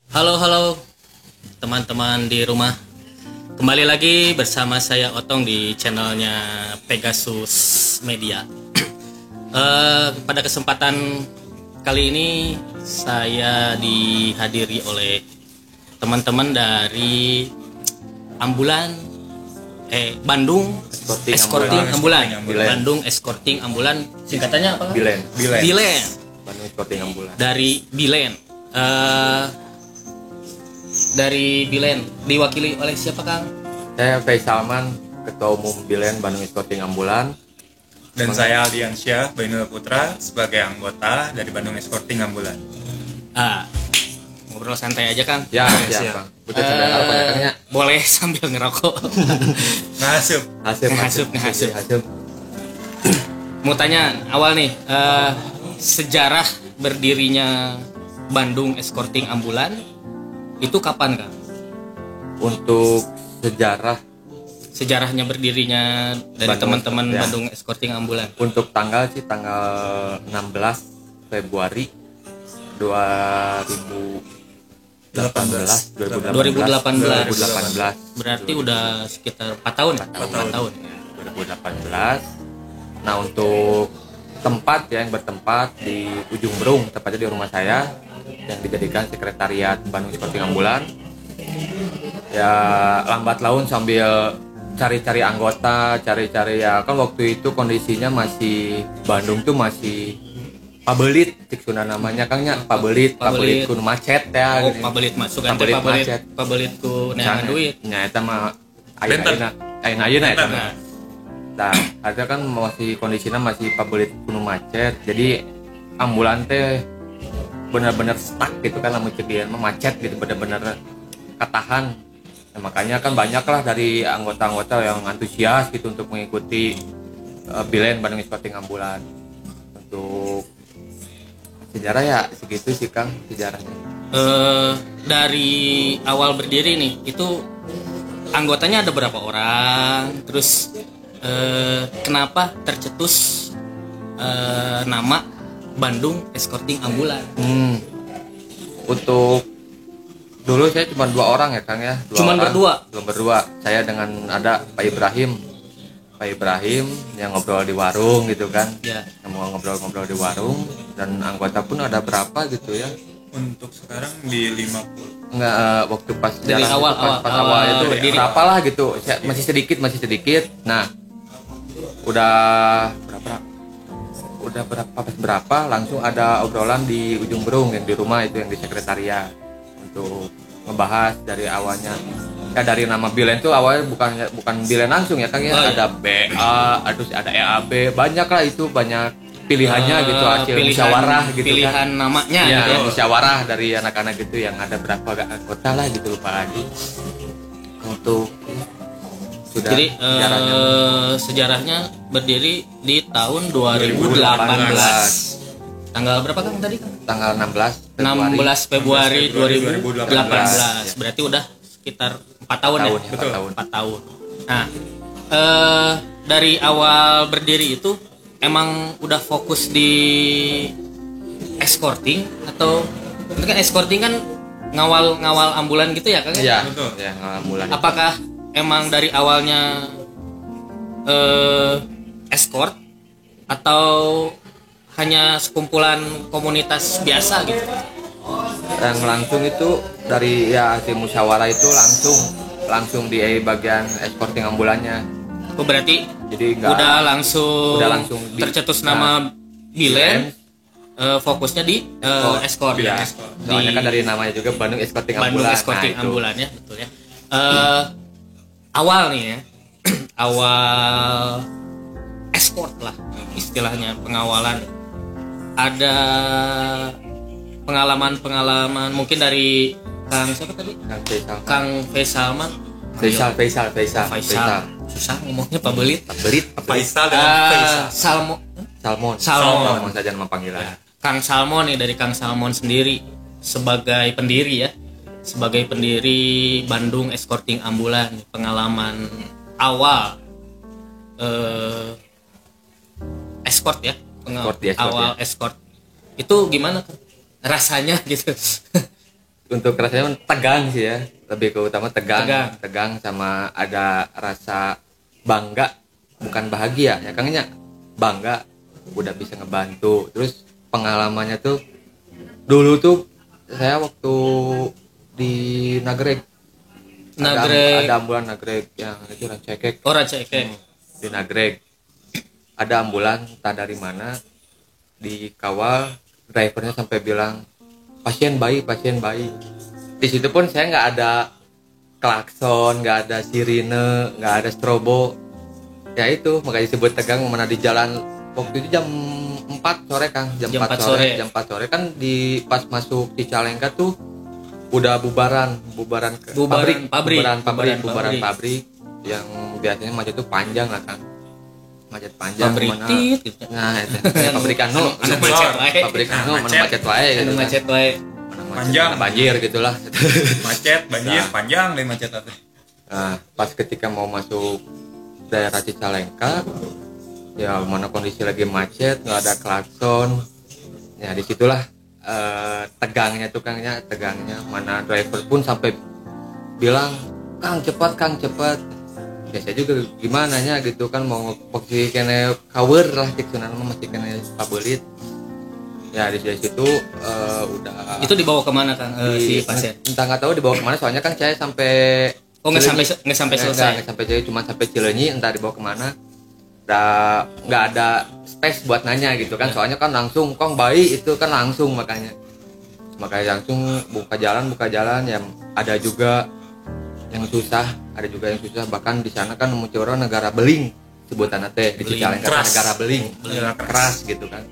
Halo teman-teman di rumah. Kembali lagi bersama saya Otong di channelnya Pegasus Media. Pada kesempatan kali ini saya dihadiri oleh teman-teman dari Bandung Escorting Ambulan. Bandung Escorting Ambulan, singkatannya apa? Bilen. Bandung Escorting Ambulan. Dari Bilen. Dari Bilen diwakili oleh siapa, Kang? Saya Faisalman, Ketua Umum Bilen Bandung Escorting Ambulan. Dan saya Aldiansyah Bainul Putra sebagai anggota dari Bandung Escorting Ambulan. Ngobrol santai aja, Kang. Ya, siap, Kang. Udah sampai apa ya, Kangnya? Boleh sambil ngerokok. Ngasup. Mau tanya awal nih, sejarah berdirinya Bandung Escorting Ambulan itu kapan, Kang? Untuk Sejarahnya berdirinya dari teman-teman ya. Bandung Escorting Ambulan. Untuk tanggal 16 Februari 2018. Berarti udah sekitar 4 tahun. 4 tahun. 2018. Nah, untuk tempat yang bertempat di Ujung Berung, tepatnya di rumah saya yang dijadikan sekretariat Bandung Escorting Ambulan. Ya, lambat laun sambil cari-cari anggota, cari-cari ya kan waktu itu kondisinya masih Bandung tuh masih pabelit, ciksuna namanya Kangnya, pabelit kudu macet ya. Oh, pabelit masuk kan pabelit ku neangan duit. Nya eta mah ayeuna eta mah. Nah, ada kan masih kondisinya masih pabelit kudu macet. Jadi ambulan teh benar-benar stuck gitu kan, lamun cedian mah macet gitu, benar-benar katahan. Nah, makanya kan banyak lah dari anggota-anggota yang antusias gitu untuk mengikuti Bilen Bandung Escorting Ambulan. Untuk sejarah ya segitu sih, Kang, sejarahnya. Dari awal berdiri nih, itu anggotanya ada berapa orang? Terus kenapa tercetus nama Bandung Escorting Ambulan? Untuk dulu saya cuma 2 orang ya, Kang ya. Cuma berdua. Saya dengan ada Pak Ibrahim yang ngobrol di warung gitu kan. Ya. Mau ngobrol di warung, dan anggota pun ada berapa gitu ya. Untuk sekarang di 50. Enggak, waktu pas dari awal itu berdiri. berapa lah gitu. Masih sedikit. Nah, udah berapa langsung ada obrolan di Ujung Berung yang di rumah itu, yang di sekretariat, untuk ngebahas dari awalnya. Ya, dari nama Bilen tuh awalnya bukan Bilen langsung ya, Kang ya. Ada BA, ada EAB, banyak lah itu, banyak pilihannya gitu, hasil musyawarah gitu pilihan kan. Namanya Ya, gitu. musyawarah dari anak-anak gitu, yang ada berapa anggota lah gitu, lupa lagi. Untuk sudah jadi sejarahnya berdiri di tahun 2018. Tanggal berapa, Kang, tadi, Kang? Tanggal 16 Februari 2018. 2018. Berarti udah sekitar 4 tahun ya? Betul. 4 tahun. Nah, dari awal berdiri itu emang udah fokus di escorting, atau itu kan escorting kan ngawal ambulan gitu ya, Kang? Iya, Betul. Ya, ambulan. Apakah emang dari awalnya escort atau hanya sekumpulan komunitas biasa gitu? Yang langsung itu dari ya hasil musyawarah itu langsung di bagian escorting ambulannya. Oh, berarti Jadi udah langsung tercetus nama Bilen, fokusnya di escort ya. ya. Soalnya kan dari namanya juga Bandung Escorting Bandung Ambulan. Escorting Nah, Ambulan ya, betul ya. Awal nih ya, awal escort lah istilahnya, pengawalan. Ada pengalaman mungkin dari Kang siapa tadi? Kang Faisalman. Faisal. Susah ngomongnya, pabelit. Faisal dan Salmon saja nama panggilan. Ya, Kang Salmon nih, dari Kang Salmon sendiri sebagai pendiri Bandung Escorting Ambulan, pengalaman awal escort ya, Escort, awal ya. escort itu gimana, Kang? Rasanya gitu. untuk rasanya tegang sih ya, lebih ke utama tegang sama ada rasa bangga, bukan bahagia ya Kangnya, bangga udah bisa ngebantu. Terus pengalamannya tuh dulu tuh saya waktu di Nagreg ada ambulan Nagreg yang itu Rancekek. Di Nagreg ada ambulan tak dari mana dikawal, drivernya sampai bilang pasien bayi. Di situ pun saya nggak ada klakson, nggak ada sirine, nggak ada strobo. Ya itu makanya disebut tegang. Mana di jalan waktu itu jam 4 sore Kang, jam 4 sore kan di pas masuk di Cicalengka tuh udah bubaran pabrik yang biasanya macet tuh panjang lah Kang. Macet panjang mana nah itu pabrik anu macet wae gitu panjang banjir gitulah macet banjir panjang deh macet teh. Nah pas ketika mau masuk daerah Cicalengka ya mana kondisi lagi macet, nggak ada klakson ya, disitulah tegangnya mana driver pun sampai bilang Kang cepat ya saya juga gimana nya gitu kan, mau posisi kena cover lah ceksunan masih kena pabelit ya. Di situ udah itu dibawa kemana Kang si pasien? Entah nggak tahu dibawa kemana, soalnya kan saya sampai nggak sampai selesai, cuma sampai Cileunyi, entah dibawa kemana. Nggak ada space buat nanya gitu kan, soalnya kan langsung Kong bayi itu kan langsung makanya langsung buka jalan ya. Ada juga yang susah, bahkan di sana kan Mucoro negara beling sebutan teh di Cicalengka negara beling keras gitu kan.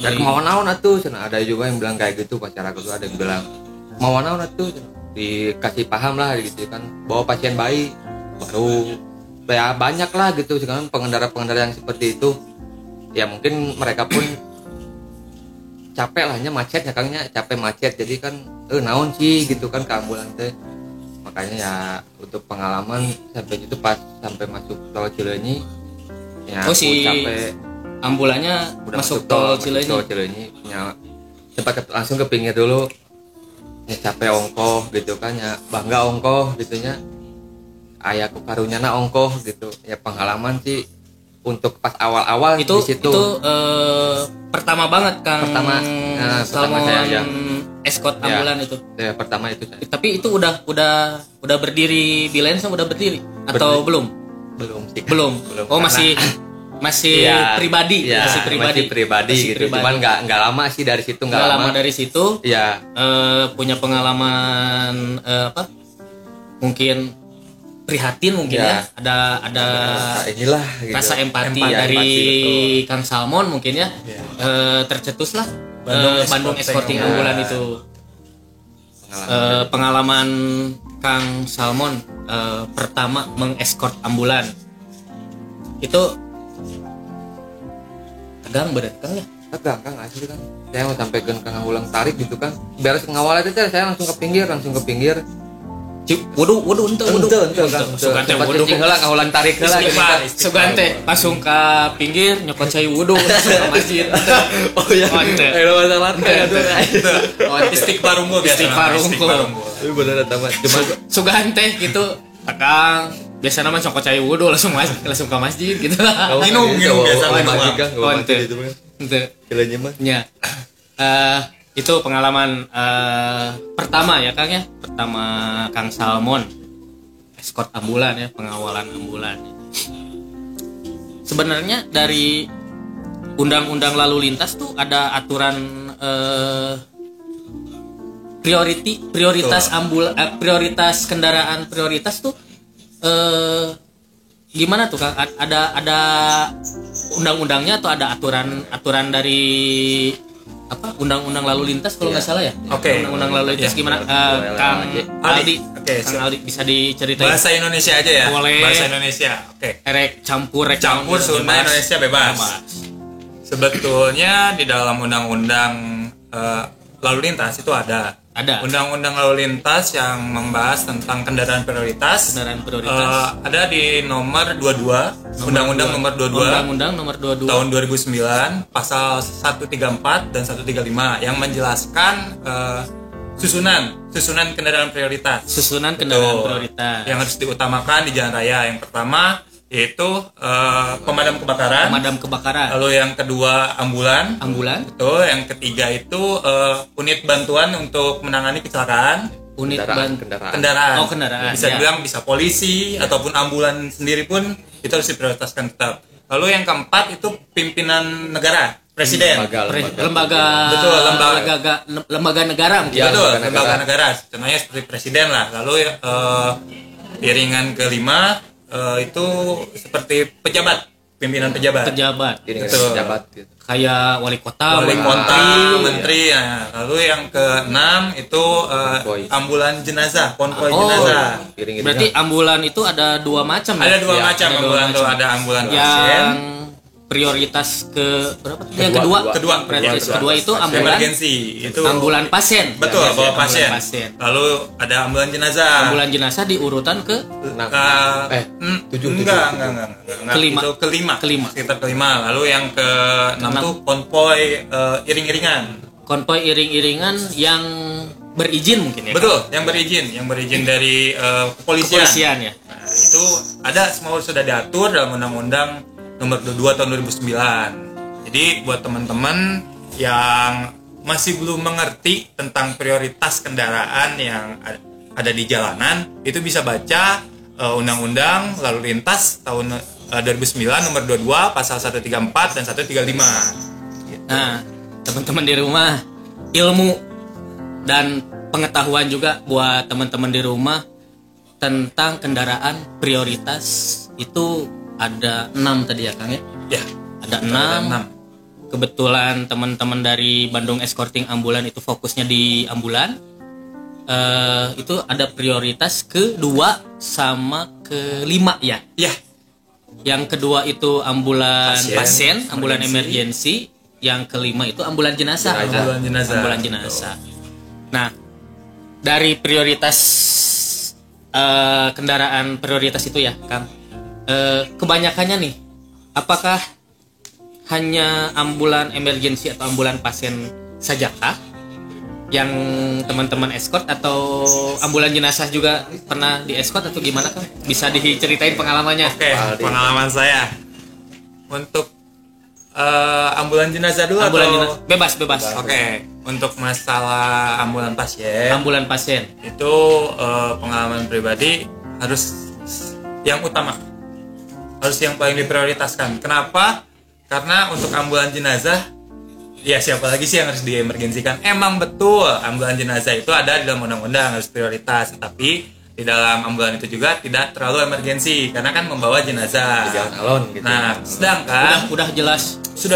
Dan kemauan naon atuh cenah, ada juga yang bilang kayak gitu, pacar aku tuh ada yang bilang mau naon atuh, dikasih paham lah gitu kan, bawa pasien bayi baru ya banyak lah gitu sekarang pengendara yang seperti itu ya. Mungkin mereka pun capek lahnya macetnya Kangnya, capek macet jadi kan naon sih gitu kan ke ambulan teh. Makanya ya untuk pengalaman sampai itu pas sampai masuk tol Cileunyi ya capek ambulannya udah masuk tol Cileunyi ya, sempat langsung ke pinggir dulu ya, capek ongkoh gitu kan ya, bangga ongkoh gitunya, ayahku karunyana ongkoh gitu ya. Pengalaman sih untuk pas awal-awal itu di situ itu pertama banget Kang pertama saya ya escort ambulan itu ya, pertama itu saya. Tapi itu udah berdiri di Lensam, udah berdiri atau belum sih belum oh masih ya, pribadi ya, masih pribadi gitu. Cuman nggak lama sih dari situ, nggak lama dari situ ya. Punya pengalaman mungkin prihatin mungkin ya. Ada inilah gitu. Rasa empati dari Kang Salmon mungkin ya. Tercetuslah Bandung Escorting Ambulan itu. Pengalaman Kang Salmon pertama mengeskort ambulan itu tegang berat Kang ya? Tegang Kang, asli kan. Saya mau sampaikan Kang ulang tarik gitu kan. Beres ngawal itu saya langsung ke pinggir. Wudu ente sugante wudu heula ngaulang tarik heula gitu kan. Sugante langsung ke pinggir nyokot saya wudu ke masjid. Oh iya. Ayo masalah istighfar unggul biasa. Itu benar tamat. Cuma sugante gitu tekang biasanya mah nyokot saya wudu langsung ke masjid gitu. Minum biasa itu mah. Ente. Jalannya mah. Nya. Itu pengalaman pertama ya Kang ya, pertama Kang Salmon escort ambulan ya, pengawalan ambulan. Sebenarnya dari undang-undang lalu lintas tuh ada aturan prioritas prioritas kendaraan prioritas tuh gimana tuh Kang? Ada undang-undangnya atau ada aturan dari undang-undang lalu lintas kalau nggak salah ya? Oke. Undang-undang lalu lintas gimana? Kang Aldi. Kang Aldi bisa diceritain. Bahasa Indonesia aja ya. Boleh. Bahasa Indonesia. Oke. Campur semua Indonesia bebas. Sebetulnya di dalam undang-undang lalu lintas itu ada. Undang-undang lalu lintas yang membahas tentang kendaraan prioritas. Ada di nomor 22, Undang-Undang nomor 22 tahun 2009 pasal 134 dan 135 yang menjelaskan susunan kendaraan prioritas. Susunan kendaraan prioritas. Yang harus diutamakan di jalan raya. Yang pertama yaitu pemadam kebakaran. Lalu yang kedua ambulan. Betul. Yang ketiga itu unit bantuan untuk menangani kecelakaan. Kendaraan. Kendaraan. Bisa dibilang bisa polisi ataupun ambulan sendiri pun itu harus diprioritaskan tetap. Lalu yang keempat itu pimpinan negara. Presiden, lembaga negara, lembaga negara, contohnya seperti presiden lah. Lalu iringan kelima itu seperti pimpinan pejabat, gitu. Kayak wali kota, menteri. Ya. Lalu yang keenam itu ambulan jenazah, konvoi jenazah. Berarti ambulan itu ada dua macam. Ada dua macam ambulan tuh, ada ambulan pasien. Prioritas berapa? Yang kedua. Prioritas kedua itu ambulan emergensi. Itu ambulan pasien. Betul, bawa pasien. Lalu ada ambulan jenazah. Ambulan jenazah di urutan ke 7. Enggak. Kelima. Sekitar kelima. Lalu yang ke-6 itu konvoi iring-iringan. Konvoi iring-iringan yang berizin mungkin ya. Betul, yang berizin dari kepolisian ya. Nah, itu ada semua sudah diatur dalam undang-undang nomor 22 tahun 2009. Jadi buat teman-teman yang masih belum mengerti tentang prioritas kendaraan yang ada di jalanan, itu bisa baca Undang-Undang Lalu Lintas tahun 2009 nomor 22 pasal 134 dan 135. Gitu. Nah, teman-teman di rumah, ilmu dan pengetahuan juga buat teman-teman di rumah tentang kendaraan prioritas itu ada 6 tadi ya Kang ya? Ya, ada 6. Kebetulan teman-teman dari Bandung Escorting Ambulan itu fokusnya di ambulan. Itu ada prioritas kedua sama kelima ya? Ya. Yang kedua itu ambulan pasien ambulan emergensi. Yang kelima itu ambulan jenazah. Ambulan jenazah. Nah, dari prioritas kendaraan prioritas itu ya Kang, kebanyakannya nih, apakah hanya ambulan emergensi atau ambulan pasien sajakah yang teman-teman escort, atau ambulan jenazah juga pernah di escort atau gimana Kang? Bisa diceritain pengalamannya? Oke, pengalaman saya untuk ambulan jenazah dulu bebas. Oke, untuk masalah ambulan pasien itu pengalaman pribadi harus yang utama, harus yang paling diprioritaskan. Kenapa? Karena untuk ambulan jenazah, ya siapa lagi sih yang harus diemergensikan? Emang betul ambulan jenazah itu ada di dalam undang-undang harus prioritas, tapi di dalam ambulan itu juga tidak terlalu emergensi karena kan membawa jenazah. Jalan alon gitu. Nah, sedangkan sudah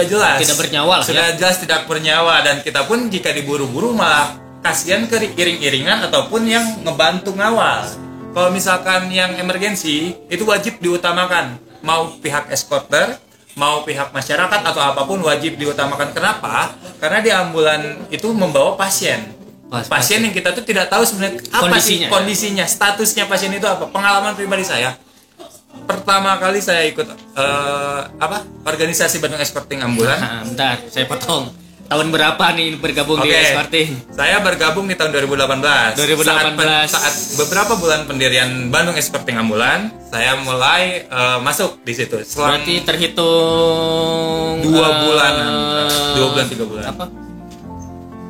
jelas tidak bernyawa lah. Sudah jelas tidak bernyawa, dan kita pun jika diburu-buru malah kasihan ke iring-iringan ataupun yang ngebantu ngawal. Kalau misalkan yang emergensi itu wajib diutamakan, mau pihak escorter, mau pihak masyarakat atau apapun wajib diutamakan. Kenapa? Karena di ambulan itu membawa pasien yang kita tuh tidak tahu sebenarnya apa kondisinya, statusnya pasien itu apa. Pengalaman pribadi saya, pertama kali saya ikut organisasi Bandung Escorting Ambulan. Bentar, saya potong. Tahun berapa nih bergabung di Escorting? Saya bergabung di tahun 2018. Saat beberapa bulan pendirian Bandung Escorting Ambulan, saya mulai masuk di situ. Berarti terhitung 2 bulan, 3 bulan. Apa?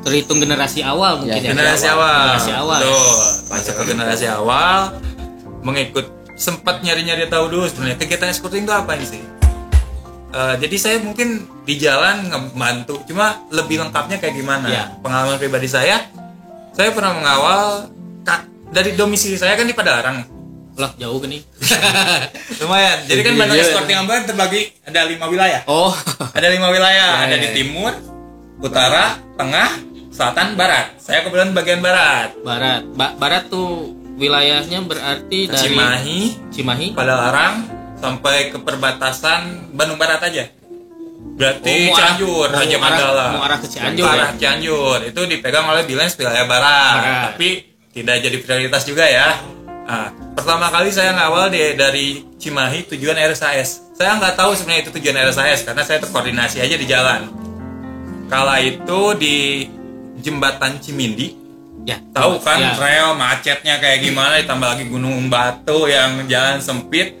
Terhitung generasi awal mungkin ya. Generasi awal. Tuh, masuk ke generasi awal, mengikut, sempat nyari-nyari tahu dulu sebenarnya kegiatan escorting itu apa sih. Jadi saya mungkin di jalan ngebantu, cuma lebih lengkapnya kayak gimana? Ya. Pengalaman pribadi saya pernah mengawal dari domisili saya kan di Padalarang. Lah jauh kan nih. Lumayan. Jadi kan Bandung Escorting Ambulan terbagi ada 5 wilayah. Oh. Ada 5 wilayah. Ada di timur, utara, tengah, selatan, barat. Saya kebetulan bagian barat. Barat tuh wilayahnya berarti dari Cimahi, Padalarang sampai ke perbatasan Bandung Barat aja. Berarti Cianjur, Raja Mandala. Mau arah ke Cianjur. Arah Cianjur itu dipegang oleh Bilens wilayah barat. Tapi tidak jadi prioritas juga ya. Nah, pertama kali saya ngawal dari Cimahi tujuan RSAS. Saya nggak tahu sebenarnya itu tujuan RSAS karena saya terkoordinasi aja di jalan. Kala itu di Jembatan Cimindi Ya, tahu kan ya. rel macetnya kayak gimana, ditambah lagi gunung batu yang jalan sempit.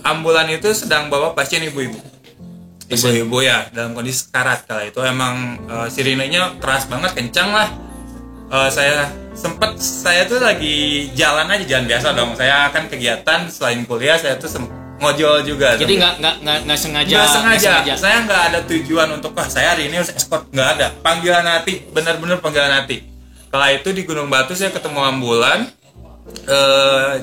Ambulan itu sedang bawa pasien ibu-ibu ya dalam kondisi sekarat. Kala itu emang sirinenya keras banget, kencang lah. Saya tuh lagi jalan biasa dong. Saya akan kegiatan selain kuliah, saya tuh ngojol juga. Jadi nggak sengaja. Nggak sengaja. Saya nggak ada tujuan untuk saya hari ini harus escort, nggak ada. Panggilan hati, benar-benar panggilan hati. Kala itu di Gunung Batu saya ketemu ambulan.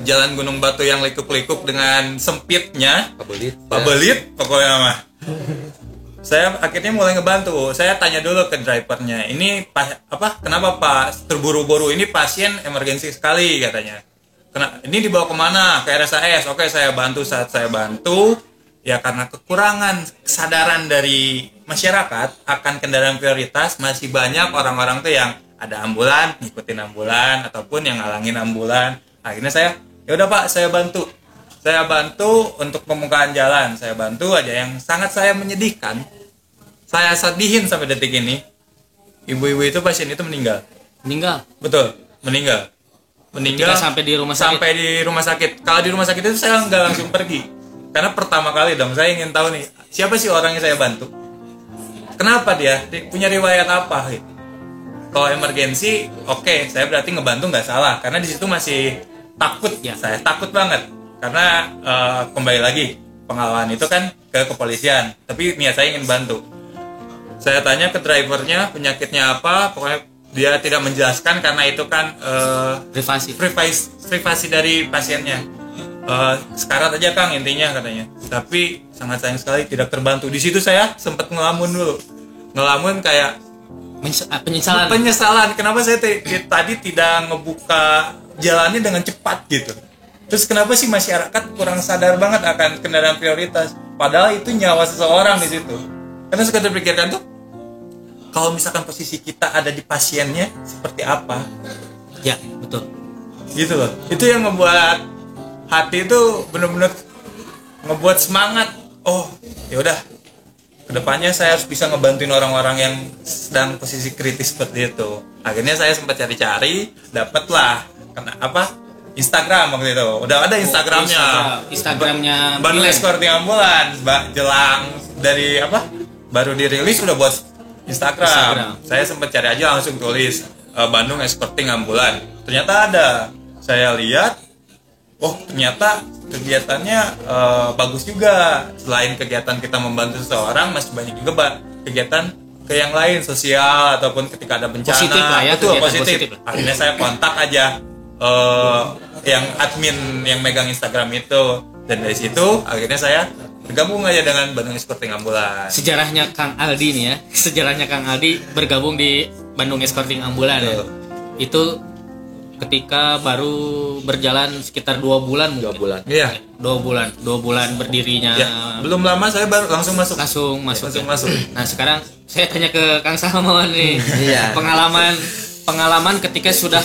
Jalan Gunung Batu yang likuk-likuk dengan sempitnya, pabelit pokoknya mah. Saya akhirnya mulai ngebantu. Saya tanya dulu ke drivernya, ini kenapa Pak terburu-buru, ini pasien emergensi sekali katanya. Ini dibawa kemana? Ke RSAS. Oke, saya bantu. Saat saya bantu, ya karena kekurangan kesadaran dari masyarakat akan kendaraan prioritas, masih banyak orang-orang tuh yang ada ambulan, ngikutin ambulan ataupun yang ngalangin ambulan. Akhirnya ya udah Pak, saya bantu untuk pembukaan jalan. Saya bantu aja. Yang sangat saya menyedihkan, saya sedihin sampai detik ini, ibu-ibu itu, pasien itu meninggal. Betul, meninggal. Ketika sampai di rumah sakit. Kalau di rumah sakit itu saya nggak langsung pergi, karena pertama kali dong saya ingin tahu nih, siapa sih orang yang saya bantu, kenapa dia punya riwayat apa. Kalau emergensi, oke, saya berarti ngebantu nggak salah, karena di situ masih takut ya. Saya takut banget karena kembali lagi pengalaman itu kan ke kepolisian, tapi niat saya ingin bantu. Saya tanya ke drivernya penyakitnya apa, pokoknya dia tidak menjelaskan karena itu kan privasi dari pasiennya. Sekarat aja Kang intinya katanya, tapi sangat sayang sekali tidak terbantu. Di situ saya sempat ngelamun kayak penyesalan kenapa saya tadi tidak ngebuka jalannya dengan cepat gitu. Terus kenapa sih masyarakat kurang sadar banget akan kendaraan prioritas, padahal itu nyawa seseorang di situ. Karena suka terpikirkan tuh, kalau misalkan posisi kita ada di pasiennya seperti apa. Ya, betul. Gitu loh. Itu yang membuat hati itu benar-benar ngebuat semangat. Oh, ya udah. Kedepannya saya harus bisa ngebantuin orang-orang yang sedang posisi kritis seperti itu. Akhirnya saya sempat cari-cari, dapatlah Instagram waktu itu. Udah ada Instagramnya. Instagramnya Bandung Escorting Ambulans, jelang dari baru dirilis udah buat Instagram. Saya sempat cari aja, langsung tulis Bandung Escorting Ambulans. Ternyata ada. Saya lihat, ternyata kegiatannya bagus juga. Selain kegiatan kita membantu seseorang, masih banyak juga kegiatan ke yang lain, sosial ataupun ketika ada bencana. Positif lah ya, itu positif. Akhirnya saya kontak aja yang admin yang megang Instagram itu, dan dari situ akhirnya saya bergabung aja dengan Bandung Escorting Ambulans. Sejarahnya Kang Aldi nih ya, Kang Aldi bergabung di Bandung Escorting Ambulans ya. Itu ketika baru berjalan sekitar 2 bulan. Iya. 2 bulan berdirinya. Ya, belum lama saya baru langsung masuk. Nah, sekarang saya tanya ke Kang Salmon nih. Iya. Pengalaman ketika sudah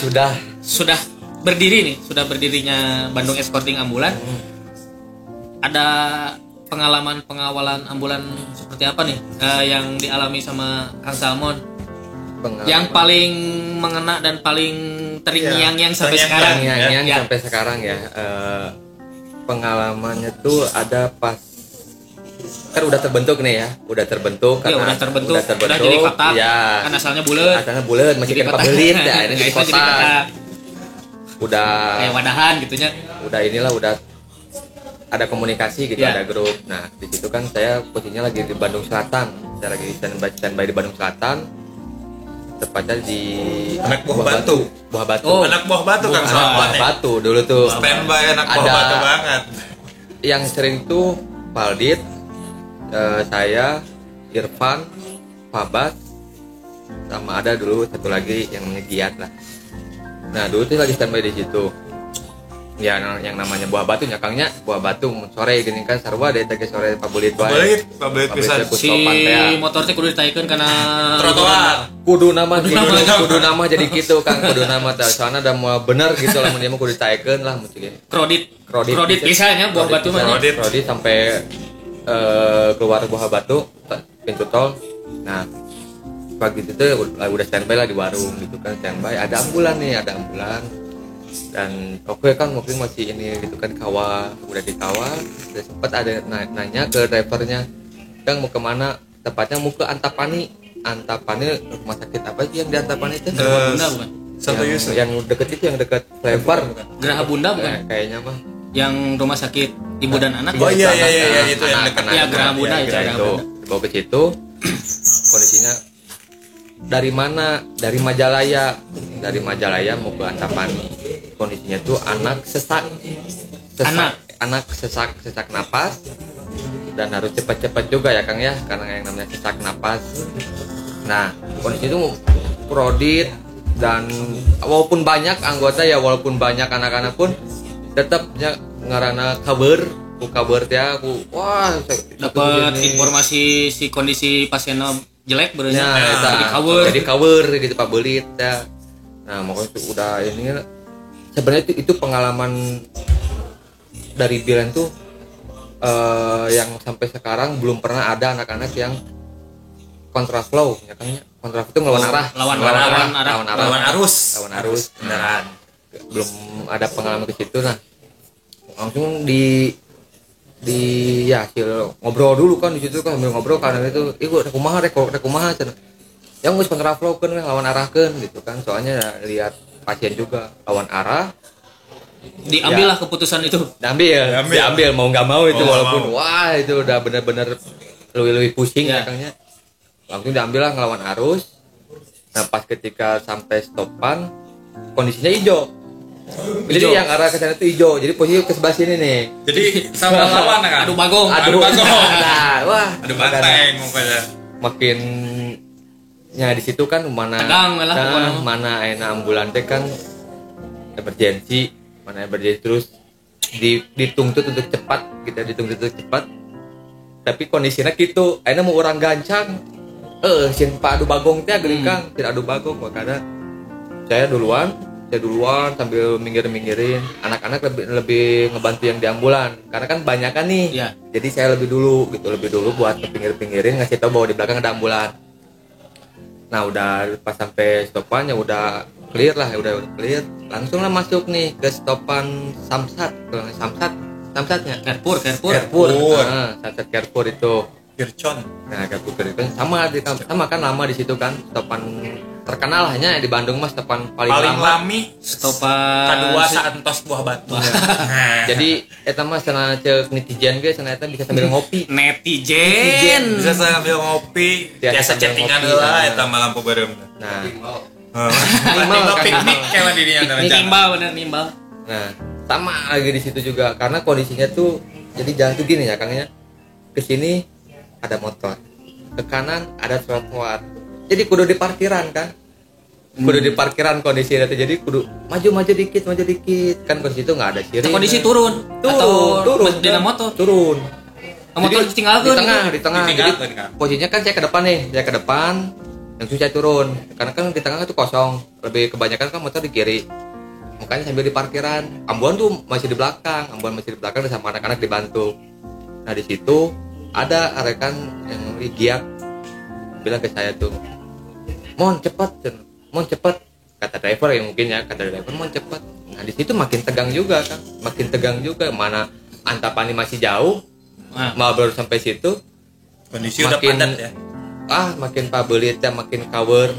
berdirinya Bandung Escorting Ambulans. Ada pengalaman pengawalan ambulan seperti apa nih yang dialami sama Kang Salmon? Yang paling mengena dan paling terngiang-ngiang sampai sekarang. Sampai sekarang ya. Pengalamannya tuh ada pas kan udah terbentuk nih ya, udah terbentuk udah jadi kotak ya. Kan asalnya bulat masih kan pabelit ya, ini jadi kotak. Udah kayak wadahan gitunya. Udah ada komunikasi gitu, ada grup. Nah, di situ kan saya posisinya lagi di Bandung Selatan. Saya lagi standby di Bandung Selatan. Tepatnya di Anak Buah Batu. Anak Buah Batu Kang Salmon. Buah Batu dulu tuh. Standby anak Buah Batu banget. Yang sering tuh Paldit, saya, Irfan, Fabas, sama ada dulu satu lagi yang ngegiat lah. Nah, dulu tuh lagi standby di situ. Ya, yang namanya Buah Batu nyakangnya Buah Batu sore gini kan sarua dari tadi sore pabelit bisa si motornya kudu ditaikeun karena trotoar. Kudu nama jadi gitu Kang, kudu nama teh soalnya ada mau bener gitu lah mun kudu ditaikeun lah mungkin. Kredit biasanya Buah Batu mah. Kredit sampai keluar Buah Batu pintu tol. Nah, pagi itu udah standby lah di warung gitu kan, standby ada ambulan dan oke kan mungkin masih ini gitu kan, udah dikawal, udah sempat ada nanya ke drivernya, Kang mau kemana, tepatnya mau ke Antapani rumah sakit apa sih yang di Antapani itu? Bunda bukan? Santo Yusuf yang deket itu, yang deket Lebar Geraha Bunda bukan? Kayaknya mah Yang rumah sakit ibu dan anak. Oh iya itu yang dekat. Ya Geraha Bunda itu dibawa ke situ. Kondisinya dari mana? Dari Majalaya mau ke Antapani. Kondisinya tuh anak sesak napas, dan harus cepat-cepat juga ya Kang ya, karena yang namanya sesak napas. Nah kondisi itu prodit, dan walaupun banyak anggota ya, walaupun banyak anak-anak pun tetapnya ngarana kabar ya aku wah dapat informasi si kondisi pasiennya jelek berarti jadi cover gitu Pak Belit ya. Nah makanya itu udah ini sebenarnya itu pengalaman dari Biren tuh yang sampai sekarang belum pernah ada anak-anak yang kontraflow ya kan, kontraflow itu melawan arus beneran. Belum ada pengalaman ke situ. Nah langsung di hasil ngobrol dulu kan di situ kan, sambil ngobrol karena itu rek kumaha cenah yang geus kontraflow kan lawan arahkeun gitu kan, soalnya lihat pasien juga lawan arah, diambillah keputusan itu, diambil mau nggak mau itu, walaupun wah itu udah bener-bener lebih pusing ya Kangnya, langsung diambil lah ngelawan arus. Nah pas ketika sampai stopan kondisinya hijau. Jadi yang arah ke sana itu hijau. Jadi posisi ke sebelah sini nih. Jadi sama lawan kan. Adu bagong. Nah, wah. Adu banteng mukanya. Makin di situ kan mana enak ambulan teh kan emergency, terus dituntut untuk cepat, tapi kondisinya gitu, akhirnya mau orang gancang sin Pak adu bagong teh geuning Kang, tidak adu bagong, makanya saya duluan sambil minggir-minggirin, anak-anak lebih ngebantu yang di ambulan karena kan banyak kan nih ya. Jadi saya lebih dulu buat ke pinggir-pinggirin, ngasih tahu bahwa di belakang ada ambulan. Nah udah pas sampai stopan ya udah clear, langsung lah masuk nih ke stopan Samsatnya Carrefour. Samsat Carrefour itu Kircon. Nah Carrefour sama kan lama di situ kan, stopan terkenal hanya di Bandung mas, stopan paling lami stopan kedua saat entos buah batu. Jadi eta mah cenah ceuk netizen ge cenah eta bisa sambil ngopi. Netizen bisa sambil ngopi, biasa chattingan heula eta mah lampu beureum. Nah. Piknik kayak di dinya nimbal. Nah, sama lagi di situ juga karena kondisinya tuh jadi jalan tuh gini ya Kang ya. Ke sini ada motor, ke kanan ada trotoar. Jadi kudu di parkiran kan. Kondisinya tuh jadi kudu maju dikit kan, kondisi itu enggak ada sirine. Kondisi turun dina motor. Turun. Motor ditinggalkeun di tengah. Jadi posisinya kan saya ke depan, langsung saya turun. Karena kan di tengah itu kosong. Lebih kebanyakan kan motor di kiri. Makanya sambil di parkiran. Ambulan tuh masih di belakang sama anak-anak dibantu. Nah, di situ ada rekan yang giat bilang ke saya tuh, "Mon cepet." Kata driver yang mungkin ya, "Mon cepet." Nah, di situ makin tegang juga. Mana Antapani masih jauh. Mau baru sampai situ. Kondisi udah padat ya. Makin pabelit ya, makin cover.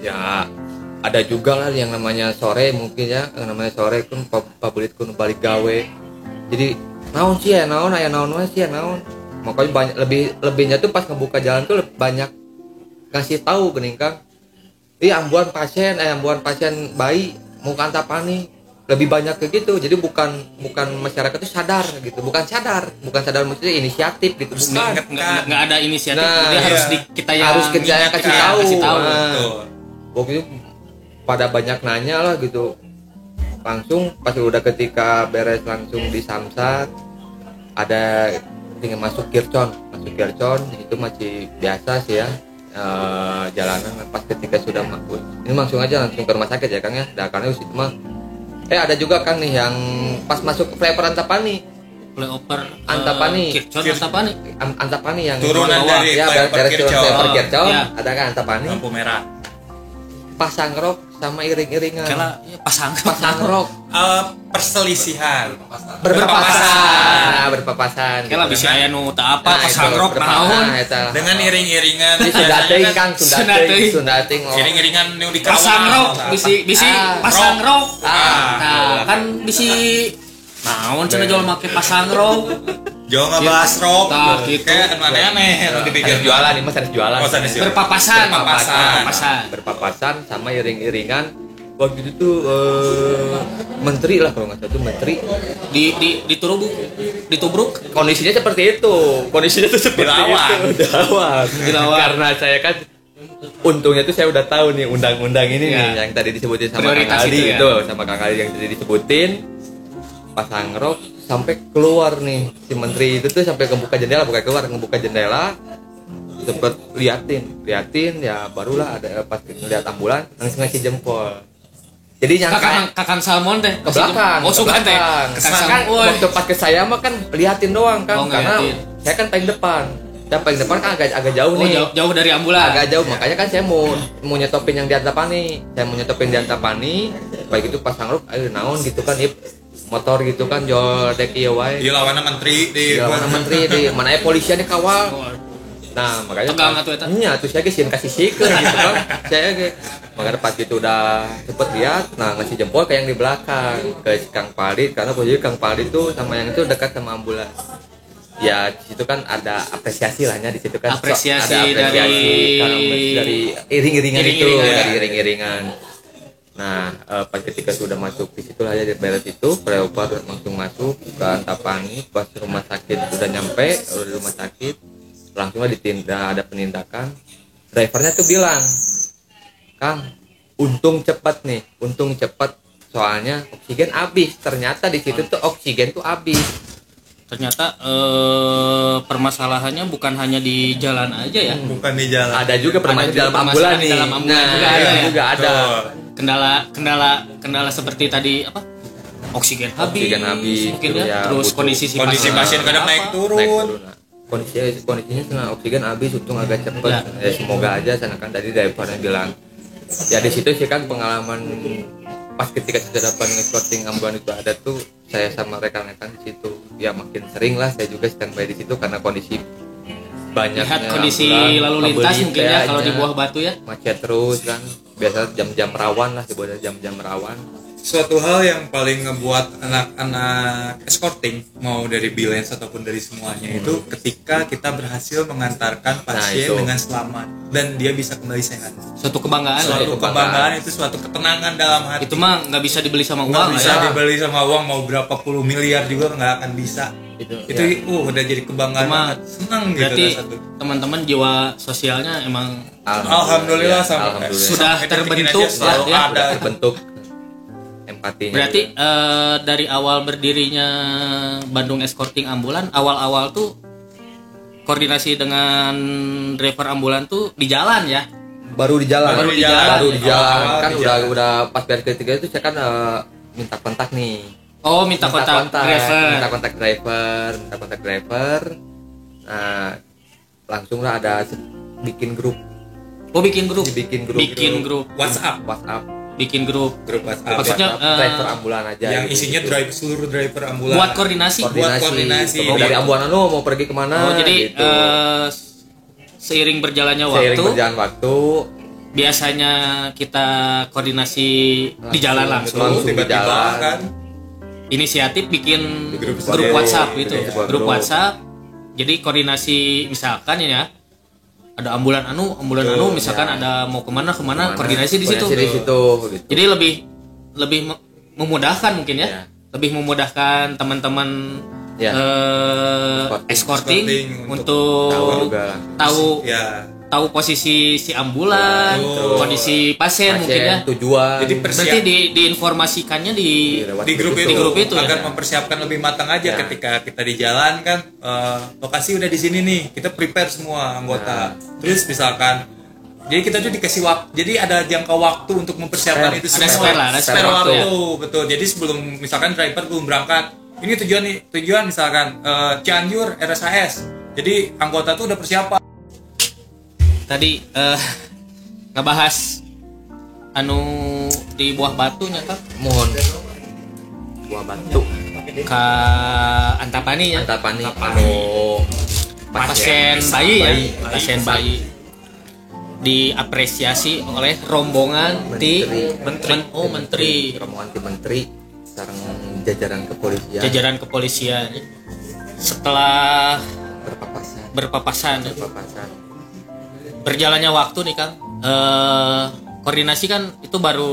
Ya, ada juga lah yang namanya sore mungkin ya, yang namanya sore kan pabelit kun balik gawe. Jadi naon. Makanya banyak lebihnya tuh pas ngebuka jalan tuh banyak kasih tahu geuning Kang. Ambulan pasien bayi mau ke Antapani. Lebih banyak kayak gitu. Jadi bukan masyarakat itu sadar gitu. Bukan sadar maksudnya inisiatif gitu. Bukan. Enggak ada inisiatif. Dia harus kita kasih tahu. Betul. Itu pada banyak nanya lah gitu. Langsung pas udah ketika beres langsung di Samsat ada tinggal masuk Kircon itu masih biasa sih ya, jalanan. Pas ketika sudah ini langsung ke rumah sakit ya Kang ya. Karena itu mah ada juga Kang nih yang pas masuk ke Flyover Antapani flyover Antapani. Antapani yang turunan dari flyover Kircon, ada kan Antapani. Lampu merah. Pasang rok sama iring-iringan. Kala ya, pasang rok. Perselisihan. Berpapasan. Kala bisa aya nu teu apa pasang rok naon. Dengan iring-iringan. Sunda teuing. Iring-iringan nu dikawal. Pasang rok bisi pasang rok. Nah, kan bisi naon cenah jual make pasang rok. Jauh ngebahas rok. Gitu. Kayak aneh-aneh. Jualan, ini mas harus jualan. Berpapasan sama iring-iringan. Waktu itu tuh menteri lah kalau nggak salah tuh menteri ditubruk. Kondisinya seperti itu. Dilawan. Karena saya kan untungnya tuh saya udah tahu nih undang-undang ini nih yang tadi disebutin sama Kang Ali itu sama Kang Ali yang tadi disebutin. Pasang rok sampai keluar nih si menteri itu tuh sampai ngebuka jendela sempet liatin ya barulah ada pas ngeliat ambulan langsung ngasih jempol. Jadi nyangka Kakang Salmon teh ke belakang. Waktu pas ke saya mah kan liatin doang kan karena saya kan paling depan kan agak jauh nih. Jauh dari ambulan. Agak jauh makanya kan saya mau nyetopin yang di Antapani. Baik itu pasang rok ayo naon gitu kan motor gitu kan jual dek ieu wae. Ieu lawanna menteri di mana polisian dikawal. Nah, makanya tegang atuh eta. Nya atuh saya ge sieun kasih sikeun gitu kan. Saya ge makanya pas gitu udah cepet lihat, nah ngasih jempol ke yang di belakang ke Kang Palit karena posisi Kang Palit tuh sama yang itu dekat sama ambulans. Ya di situ kan ada apresiasi lahnya di situ kan. Apresiasi dari iring-iringan. Nah, pas ketika sudah masuk di situ aja di beres itu, flyover langsung masuk ke Antapani, pas rumah sakit sudah nyampe, di rumah sakit langsung ada penindakan. Drivernya tuh bilang, "Kang, untung cepat soalnya oksigen habis." Ternyata di situ tuh oksigen tuh habis. Ternyata permasalahannya bukan hanya di jalan aja ya. Bukan di jalan. Ada juga permasalahan dalam ambulan nih. Juga ada. Kendala seperti tadi apa? Oksigen habis mungkin ya. Terus kondisi pasien kadang naik turun. Kondisinya setengah oksigen habis untung agak cepat. Ya semoga aja sana kan tadi drivernya bilang. Ya di situ sih kan pengalaman pas ketika sudah dapat nge-scouting ambulan itu ada tuh saya sama rekan-rekan di situ ya makin sering lah saya juga standby di situ karena kondisi banyaknya kondisi lalu lintas mungkin ya kalau di Buah Batu ya macet terus kan biasa jam-jam rawan lah sebenarnya jam-jam rawan. Suatu hal yang paling ngebuat anak-anak escorting mau dari Bilens ataupun dari semuanya itu ketika kita berhasil mengantarkan pasien dengan selamat dan dia bisa kembali sehat. Suatu kebanggaan itu suatu ketenangan dalam hati. Itu mah nggak bisa dibeli sama uang. Nggak bisa dibeli sama uang mau berapa puluh miliar juga nggak akan bisa. Itu udah jadi kebanggaan banget. Senang gitu. Berarti teman-teman jiwa sosialnya emang alhamdulillah sudah terbentuk lah ya. Terbentuk empatinya. Berarti dari awal berdirinya Bandung Escorting Ambulan awal-awal tuh koordinasi dengan driver ambulan tuh di jalan ya. Baru di jalan. Kan udah pas beres ketiga itu saya kan minta kontak nih. Minta kontak driver. Nah, langsung lah ada bikin grup. Bikin grup WhatsApp. Bikin grup WhatsApp. Maksudnya driver ambulan aja. Yang isinya seluruh driver ambulan. Buat koordinasi. Mau dari ambulan mau pergi kemana? Jadi gitu. Seiring berjalan waktu. Biasanya kita koordinasi di jalan langsung. Tiba-tiba kan inisiatif bikin grup WhatsApp gitu. Grup WhatsApp. Jadi koordinasi misalkan ya ada ambulan misalkan ada mau kemana koordinasi di situ. Gitu. Jadi lebih memudahkan mungkin ya. Lebih memudahkan teman-teman escorting untuk tahu posisi si ambulan, kondisi pasien mungkin ya. Tujuan. Jadi berarti diinformasikannya di grup itu agar mempersiapkan lebih matang aja ketika kita di jalan kan lokasi udah di sini nih, kita prepare semua anggota. Terus misalkan jadi kita tuh dikasih waktu, jadi ada jangka waktu untuk mempersiapkan itu semua. Ada spare waktu. Betul. Jadi sebelum misalkan driver belum berangkat, ini tujuan misalkan Cianjur RSAS. Jadi anggota tuh udah persiapan. Tadi ngebahas anu di Buah Batunya kan. Mohon Buah Batu Ka Antapani ya. Antapani. Pasien bayi ya. Pasien bayi diapresiasi oleh rombongan menteri. Rombongan ti menteri sareng jajaran kepolisian setelah berpapasan. Berjalannya waktu nih Kang, koordinasi kan itu baru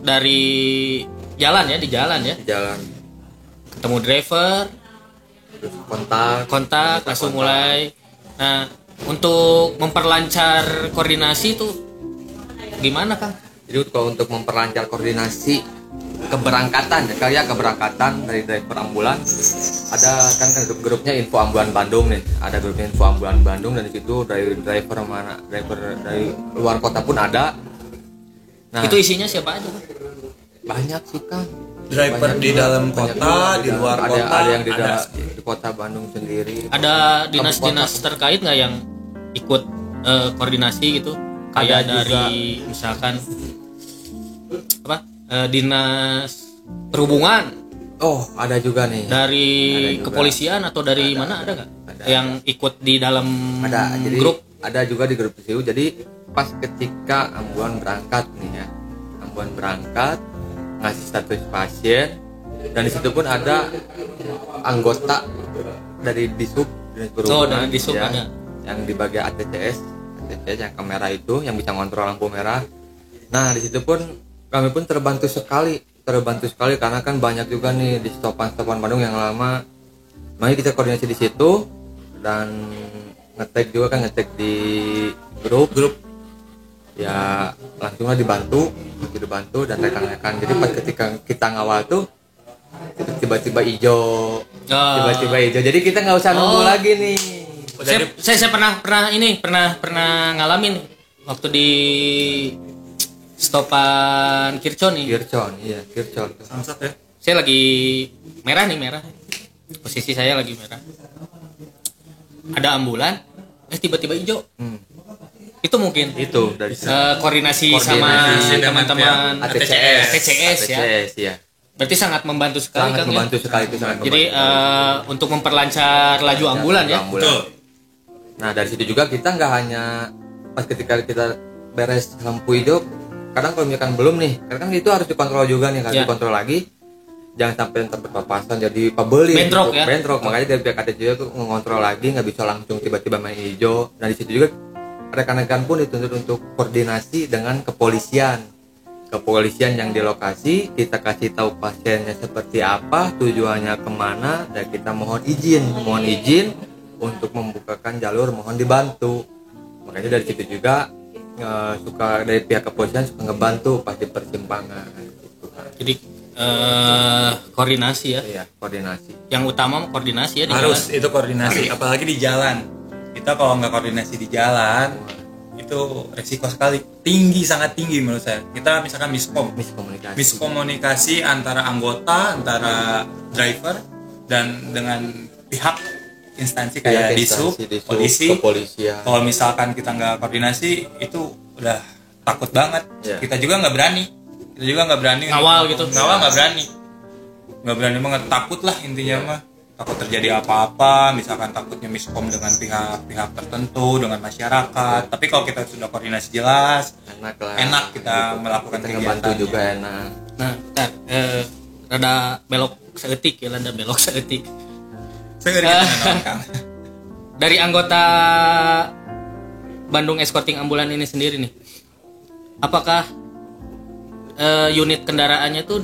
dari jalan ya, di jalan ketemu driver, kontak langsung mulai. Nah, untuk memperlancar koordinasi itu gimana Kang? Jadi kalau untuk memperlancar koordinasi keberangkatan dari driver ambulan, ada kan grupnya Info Ambulan Bandung nih, ada grupnya Info Ambulan Bandung, dan di situ driver dari luar kota pun ada. Nah, itu isinya siapa aja? Banyak sih Kang. Driver di dalam kota, di luar kota, ada yang di kota Bandung sendiri. Ada dinas-dinas terkait nggak yang ikut koordinasi gitu? Kayak dari misalkan dinas perhubungan. Oh, ada juga nih. Dari kepolisian atau dari mana ada nggak? Yang ikut di dalam grup? Ada juga di grup PCU. Jadi pas ketika ambulan berangkat ngasih status pasien, dan di situ pun ada anggota dari Disub Dinas Perhubungan ada yang di bagian ATCS yang kamera itu yang bisa ngontrol lampu merah. Nah, di situ pun kami pun terbantu sekali karena kan banyak juga nih di stopan Bandung yang lama. Mari kita koordinasi di situ dan ngetek di grup ya, langsunglah dibantu dan rekan-rekan. Jadi pas ketika kita ngawal tuh tiba-tiba hijau. Jadi kita nggak usah nunggu lagi nih. Saya pernah ngalamin waktu di stopan Kircon. Samsat ya. Saya lagi merah. Posisi saya lagi merah. Ada ambulan, tiba-tiba hijau. Itu mungkin itu dari koordinasi sama teman-teman ATCS ya. Berarti sangat membantu sekali Kang. Jadi untuk memperlancar laju ambulan ya. Betul. Nah, dari situ juga kita nggak hanya pas ketika kita beres lampu hijau, kadang kalau misalkan belum nih, karena kan itu harus dikontrol juga nih, dikontrol lagi. Jangan sampai berpapasan jadi pabeli bentrok. Makanya dari pihak ATCS itu mengontrol lagi, nggak bisa langsung tiba-tiba main hijau. Nah, di situ juga rekan-rekan pun dituntut untuk koordinasi dengan kepolisian yang di lokasi. Kita kasih tahu pasiennya seperti apa, tujuannya kemana, dan kita mohon izin untuk membukakan jalur, mohon dibantu. Makanya dari situ juga suka dari pihak kepolisian suka ngebantu pas di persimpangan gitu. Jadi koordinasi ya. Iya, koordinasi. Yang utama koordinasi ya di harus jalan. Itu koordinasi, apalagi di jalan. Kita kalau nggak koordinasi di jalan itu resiko sekali, sangat tinggi menurut saya. Kita misalkan miskomunikasi antara anggota, antara driver dan dengan pihak instansi kayak Disub, polisi. Kalau misalkan kita nggak koordinasi itu udah takut banget. Kita juga nggak berani ngawal nggak berani banget, takut lah intinya mah. Takut terjadi apa-apa, misalkan takutnya miskom dengan pihak tertentu, dengan masyarakat. Tapi kalau kita sudah koordinasi jelas, enak kita melakukan kegiatan juga enak. Nah, rada belok seetik. Dari anggota Bandung Escorting Ambulan ini sendiri nih, apakah unit kendaraannya tuh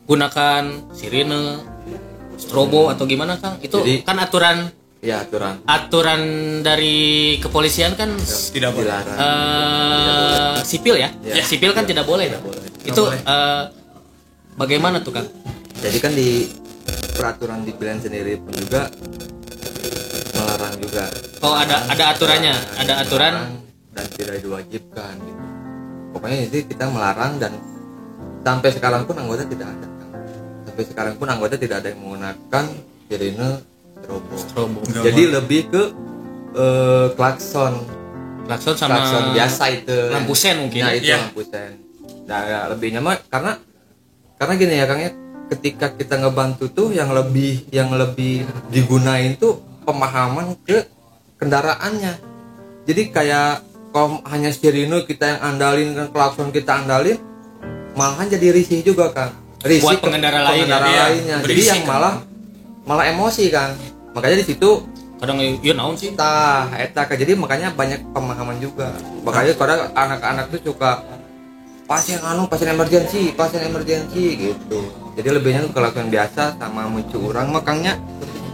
gunakan sirine, strobo atau gimana Kang? Itu jadi, kan aturan dari kepolisian kan tidak boleh. Sipil ya? Sipil kan tidak boleh. Itu bagaimana tuh Kang? Jadi kan di peraturan di pilihan sendiri pun juga melarang juga. Oh, ada aturannya, ada aturan dan tidak diwajibkan gitu. Pokoknya jadi kita melarang dan sampai sekarang pun anggota tidak ada kan. Sampai sekarang pun anggota tidak ada yang menggunakan sirine strobo. Jadi lebih ke klakson sama klakson biasa itu lampu sen mungkin. Nah itu lampu sen. Nah lebihnya mah karena gini ya Kang ya, ketika kita ngebantu tuh yang lebih digunain tuh pemahaman ke kendaraannya. Jadi kayak kalau hanya sirine kita yang andalin, kan klakson kita andalin, malahan jadi risih juga kan. Risih buat pengendara lainnya. Jadi yang malah emosi kan. Makanya di situ kadang ya naon sih. Eta jadi makanya banyak pemahaman juga. Makanya kadang anak-anak tuh suka pasien emergensi gitu. Jadi lebihnya ke klakson biasa sama muncul orang, makanya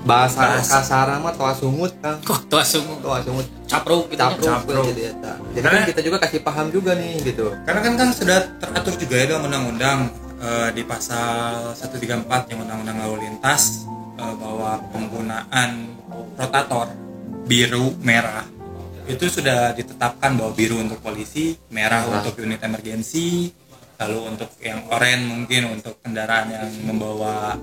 bahasa kasar mah toa sumut kan. Kok toa sumut capruk jadi eta. Jadi kan kita juga kasih paham juga nih gitu. Karena kan sudah teratur juga ya dalam undang-undang di pasal 134 yang undang-undang lalu lintas bahwa penggunaan rotator biru merah itu sudah ditetapkan bahwa biru untuk polisi, merah untuk unit emergensi, lalu untuk yang oranye mungkin untuk kendaraan yang membawa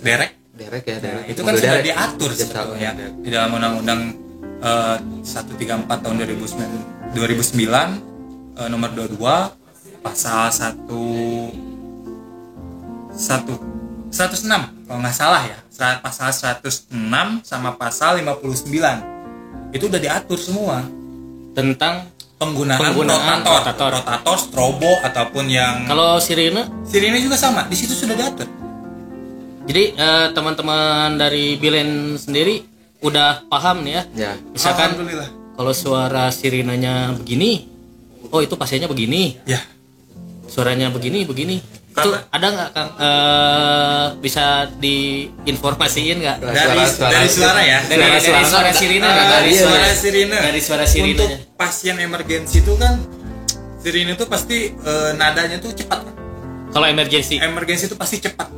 derek ya. Nah, itu kan sudah diatur sebetulnya di dalam undang-undang 134 tahun 2009 nomor 22 pasal 106 kalau nggak salah ya, pasal 106 sama pasal 59 itu udah diatur semua tentang penggunaan rotator, strobo ataupun yang kalau sirine juga sama, di situ sudah diatur. Jadi teman-teman dari Bilen sendiri udah paham nih ya. Misalkan kalau suara sirinenya begini, oh itu pasiennya begini. Ya. Suaranya begini. Itu ada nggak Kang? Bisa diinformasiin nggak? Dari suara ya. Dari suara sirine. Dari suara sirine. Untuk pasien emergensi itu kan sirine itu pasti nadanya tuh cepat kan? Kalau emergensi itu pasti cepat.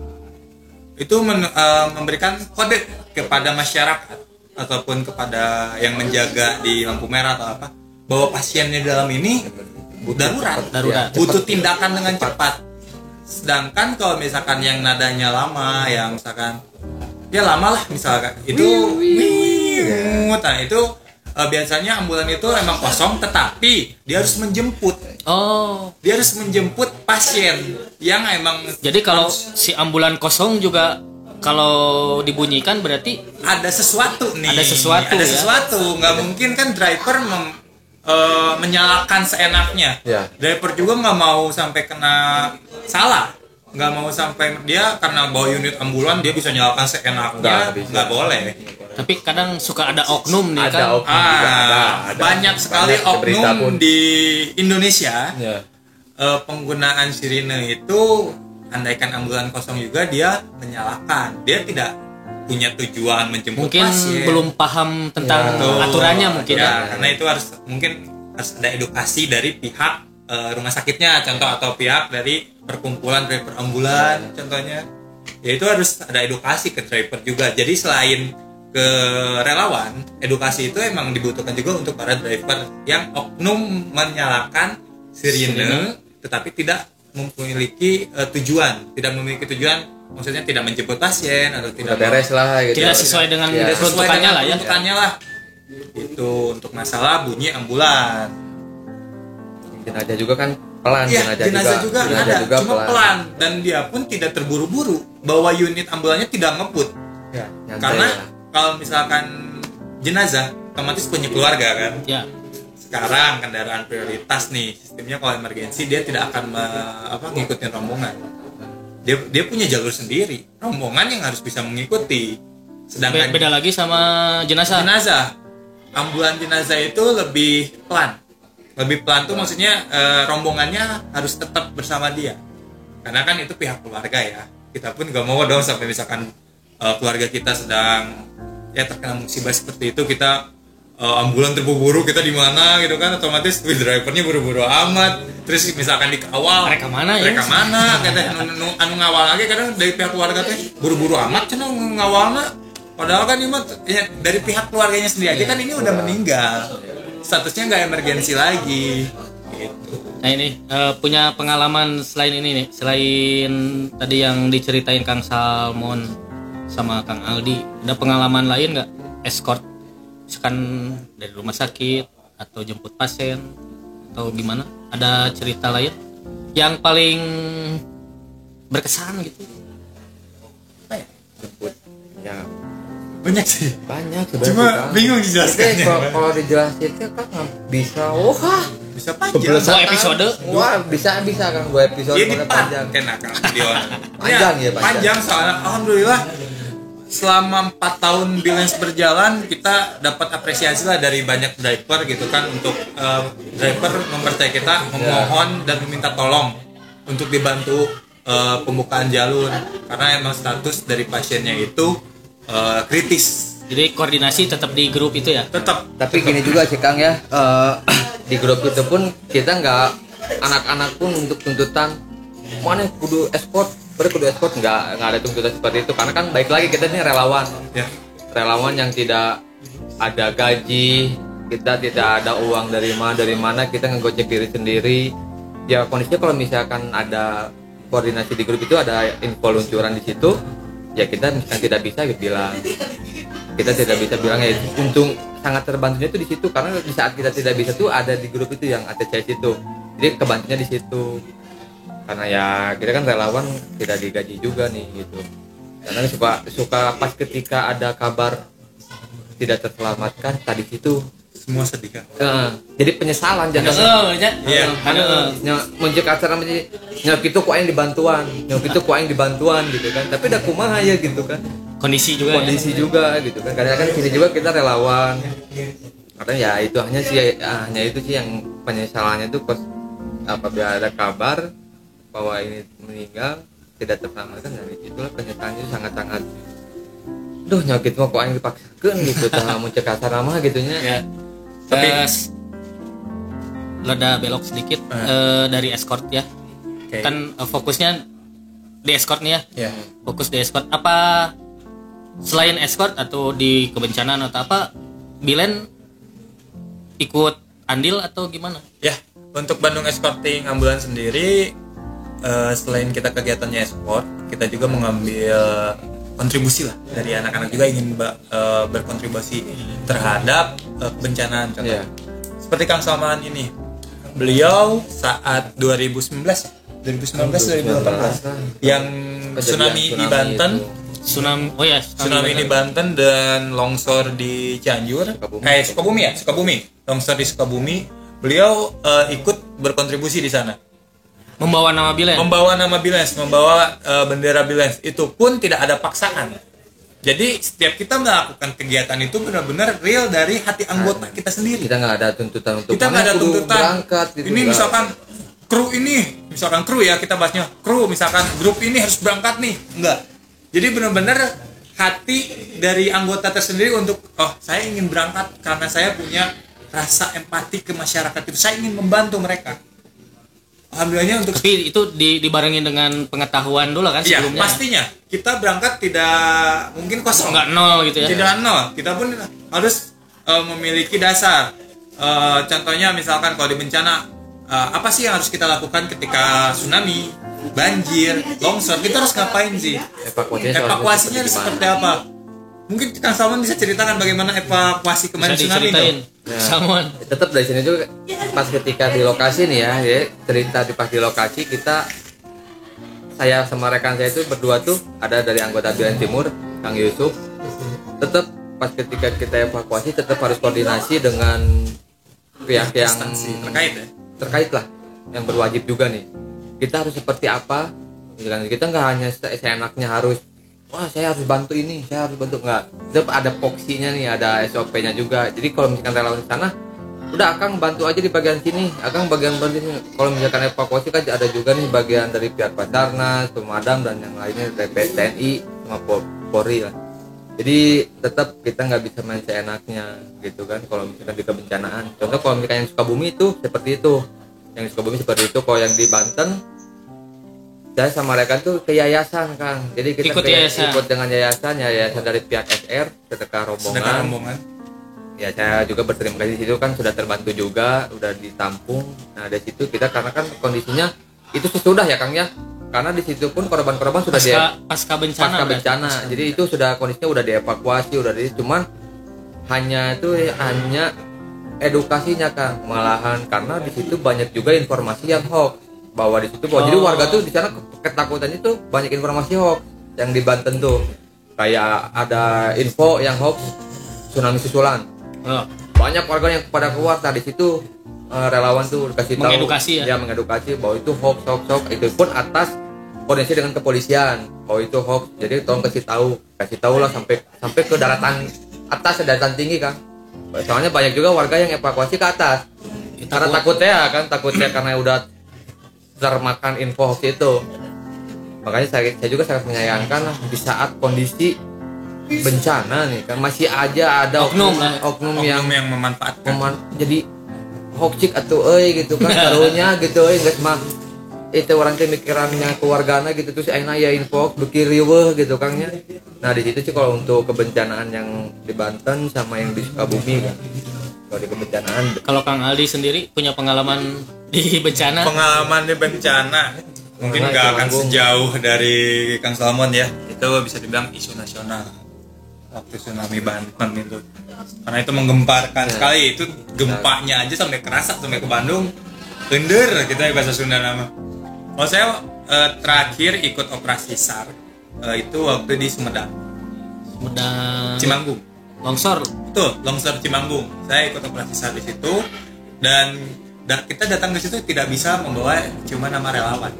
Itu memberikan kode kepada masyarakat ataupun kepada yang menjaga di lampu merah atau apa bahwa pasiennya dalam ini darurat. Butuh tindakan dengan cepat. Sedangkan kalau misalkan yang nadanya lama, yang misalkan ya lama lah misalkan itu nah itu biasanya ambulan itu emang kosong tetapi dia harus menjemput. Dia harus menjemput pasien yang emang. Jadi kalau si ambulan kosong juga kalau dibunyikan berarti ada sesuatu nih. Ada sesuatu. Nggak mungkin kan driver menyalakan seenaknya. Driver juga nggak mau sampai kena salah. Nggak mau sampai dia karena bawa unit ambulan dia bisa nyalakan seenaknya. Nggak boleh. Tapi kadang suka ada oknum nih kan. Ada. Banyak sekali oknum di Indonesia. Penggunaan sirine itu andaikan ambulan kosong juga dia menyalakan. Dia tidak punya tujuan menjemput mungkin pasien. Belum paham tentang aturannya mungkin karena itu harus ada edukasi dari pihak rumah sakitnya contoh atau pihak dari perkumpulan driver ambulan contohnya. Ya itu harus ada edukasi ke driver juga. Jadi selain ke relawan, edukasi itu emang dibutuhkan juga untuk para driver yang oknum menyalakan sirine tetapi tidak memiliki tujuan, maksudnya tidak menjemput pasien atau tidak beres lah gitu. Tidak sesuai dengan peruntukannya lah. Itu untuk masalah bunyi ambulan. Jenazah juga kan pelan. Jenazah juga cuma pelan dan dia pun tidak terburu-buru. Bawa unit ambulannya tidak ngebut. Karena kalau misalkan jenazah otomatis punya keluarga kan. Sekarang kendaraan prioritas nih sistemnya kalau emergensi dia tidak akan ngikutin rombongan. Dia punya jalur sendiri, rombongan yang harus bisa mengikuti. Sedangkan beda lagi sama jenazah. Ambulan jenazah itu lebih pelan tuh maksudnya rombongannya harus tetap bersama dia. Karena kan itu pihak keluarga ya. Kita pun gak mau dong sampai misalkan keluarga kita sedang terkena musibah seperti itu, kita ambulan terburu-buru, kita di mana gitu kan, otomatis drivernya buru-buru amat, terus misalkan dikawal mereka mana kata anu ngawal lagi kadang dari pihak keluarga teh buru-buru amat cenah ngawalna, padahal kan ini dari pihak keluarganya sendiri aja kan ini udah meninggal, statusnya nggak emergensi lagi gitu. Nah ini punya pengalaman selain ini nih, selain tadi yang diceritain Kang Salmon sama Kang Aldi, ada pengalaman lain nggak escort, misalkan dari rumah sakit atau jemput pasien atau gimana? Ada cerita lain yang paling berkesan gitu? Jemput ya banyak sih, banyak cuma bingung dijelaskannya. Kalau dijelasin kan nggak bisa, bisa panjang. 2 episode? Wah bisa kan 2 episode. Jadi panjang kan video. Panjang soalnya alhamdulillah selama 4 tahun Bilens berjalan kita dapat apresiasi lah dari banyak driver gitu kan, untuk driver mempercayai kita, memohon dan meminta tolong untuk dibantu pembukaan jalur karena emang status dari pasiennya itu kritis. Jadi koordinasi tetap di grup itu ya? Tetap. Tapi gini juga sih Kang ya, di grup itu pun kita nggak, anak-anak pun untuk tuntutan mana kudu escort, kudu escort, nggak ada tuntutan seperti itu karena kan baik lagi kita ini relawan ya. Relawan yang tidak ada gaji, kita tidak ada uang dari mana kita ngegocek diri sendiri ya. Kondisinya kalau misalkan ada koordinasi di grup itu, ada info luncuran di situ ya, kita misalkan tidak bisa bilang, kita tidak bisa bilang ya, untung sangat terbantunya itu di situ karena di saat kita tidak bisa tuh ada di grup itu yang ATCS itu, jadi kebantunya di situ karena ya kita kan relawan tidak digaji juga nih gitu. Karena suka pas ketika ada kabar tidak terselamatkan tadi situ semua sedih kan. Jadi penyesalan jangan. Iya. Muncul acara nyok itu kok yang dibantuan gitu kan. Tapi udah kumaha ya gitu kan. Kondisi juga gitu kan. Karena kan sini juga kita relawan. Karena ya itu hanya itu sih yang penyesalannya itu pas apabila ada kabar bahwa ini meninggal tidak terselamatkan, dari itulah penyesalannya sangat-sangat nyakit mah kok yang dipaksakan gitu tah muncul kasar mah gitunya ya. Tapi lada belok sedikit dari escort ya. Kan fokusnya di escort nih ya. Fokus di escort. Apa selain escort atau di kebencanaan atau apa, Bilen ikut andil atau gimana? Ya, untuk Bandung Escorting Ambulans sendiri, selain kita kegiatannya escort, kita juga mengambil kontribusi lah dari anak-anak juga ingin berkontribusi terhadap kebencanaan contoh. Seperti Kang Salman ini, beliau saat 2018 yang tsunami di Banten, tsunami di Banten dan longsor di Cianjur, Sukabumi, longsor di Sukabumi, beliau ikut berkontribusi di sana. Membawa nama Bilens, membawa bendera Bilens. Itu pun tidak ada paksaan. Jadi setiap kita melakukan kegiatan itu benar-benar real dari hati anggota kita sendiri. Kita nggak ada tuntutan untuk berangkat. Gitu ini misalkan kru ya, kita bahasnya kru, misalkan grup ini harus berangkat nih, enggak. Jadi benar-benar hati dari anggota tersendiri untuk saya ingin berangkat karena saya punya rasa empati ke masyarakat itu, saya ingin membantu mereka. Alhamdulillahnya untuk, tapi itu dibarengin dengan pengetahuan dulu kan sebelumnya. Iya, pastinya kita berangkat tidak mungkin kosong. Enggak nol gitu ya. Tidak nol. Kita pun harus memiliki dasar. Contohnya misalkan kalau di bencana, apa sih yang harus kita lakukan ketika tsunami, banjir, longsor, kita harus ngapain sih? Evakuasinya seperti apa? Mungkin Kang Salmon bisa ceritakan bagaimana evakuasi kemarin tsunami itu. Salmon. Tetap dari sini juga pas ketika di lokasi nih ya, cerita pas di lokasi saya sama rekan saya itu berdua tuh ada dari anggota Bilens Timur, Kang Yusuf. Tetap pas ketika kita evakuasi tetap harus koordinasi dengan pihak yang terkait lah, yang berwajib juga nih. Kita harus seperti apa? Kita nggak hanya seenaknya harus saya harus bantu ini, saya harus bantu, enggak. Tetap ada poksinya nih, ada SOP-nya juga. Jadi kalau misalkan relawan di sana, udah Akang bantu aja di bagian sini, Akang bagian sini. Kalau misalkan evakuasi kan ada juga nih bagian dari pihak Basarnas, pemadam dan yang lainnya dari TNI sama Polri lah. Jadi tetap kita nggak bisa main seenaknya gitu kan. Kalau misalkan di kebencanaan, contoh kalau misalkan yang Sukabumi itu seperti itu, Kalau yang di Banten, saya sama rekan tuh ke yayasan Kang, jadi kita ikut dengan yayasan dari pihak SR sedekah rombongan. Ya saya juga berterima kasih, situ kan sudah terbantu juga, udah ditampung. Nah dari situ kita, karena kan kondisinya itu sesudah ya Kang ya, karena di situ pun korban-korban sudah pasca bencana. Jadi itu sudah kondisinya udah dievakuasi, cuman hanya edukasinya Kang, malahan karena di situ banyak juga informasi yang hoax bahwa di situ jadi warga tuh di sana ketakutannya tuh banyak informasi hoax yang di Banten tuh, kayak ada info yang hoax tsunami susulan. Banyak warga yang pada keluar tadi situ, relawan tuh kasih tahu, mengedukasi bahwa itu hoax. Itu pun atas koordinasi dengan kepolisian bahwa itu hoax. Jadi tolong kasih tahu lah sampai ke daratan atas, daratan tinggi Kang. Soalnya banyak juga warga yang evakuasi ke atas karena takutnya karena udah termakan info hoax itu. Makanya saya juga sangat menyayangkan lah di saat kondisi bencana nih kan masih aja ada oknum yang memanfaatkan jadi hoaxik atau gitu kan karunya gitu geus mah itu orang teh mikirannya keluargana gitu terus ayeuna ya info beuki riweuh gitu Kang nya. Nah di situ sih kalau untuk kebencanaan yang di Banten sama yang di Sukabumi kan. Kalau di kebencanaan, kalau Kang Aldi sendiri punya pengalaman di bencana? Pengalaman di bencana mungkin nggak akan sejauh dari Kang Salmon ya. Itu bisa dibilang isu nasional waktu tsunami Banten itu, karena itu menggemparkan sekali. Itu gempanya aja sampai kerasa sampai ke Bandung, gender kita bahasa Sunda nama. Kalau saya terakhir ikut operasi SAR itu waktu di Sumedang Cimanggung, longsor. Betul, longsor Cimanggung. Saya ikut operasi SAR di situ, dan kita datang ke situ tidak bisa membawa cuma nama relawan.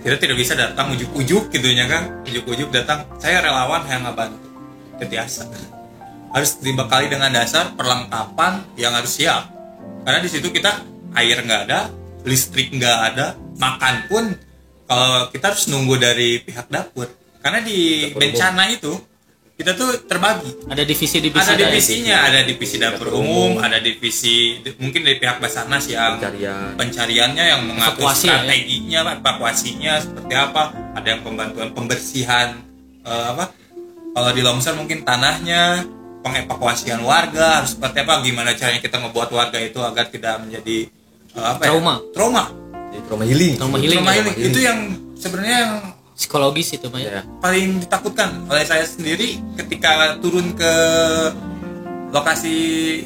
Kita tidak bisa datang ujuk-ujuk gitunya kan, ujuk-ujuk datang. Saya relawan yang ngebantu. Biasa harus dibekali dengan dasar perlengkapan yang harus siap, karena di situ kita air nggak ada, listrik nggak ada, makan pun kalau kita harus nunggu dari pihak dapur, karena di bencana itu kita tuh terbagi, ada divisinya, ada divisi dapur umum, ada divisi mungkin dari pihak Basarnas yang pencariannya yang mengatur strateginya, evakuasinya seperti apa, ada yang pembantuan pembersihan kalau di longsor mungkin tanahnya, pengevakuasian warga harus seperti apa, gimana caranya kita membuat warga itu agar tidak menjadi trauma healing. Itu yang sebenarnya yang psikologis itu ya. Paling ditakutkan oleh saya sendiri ketika turun ke lokasi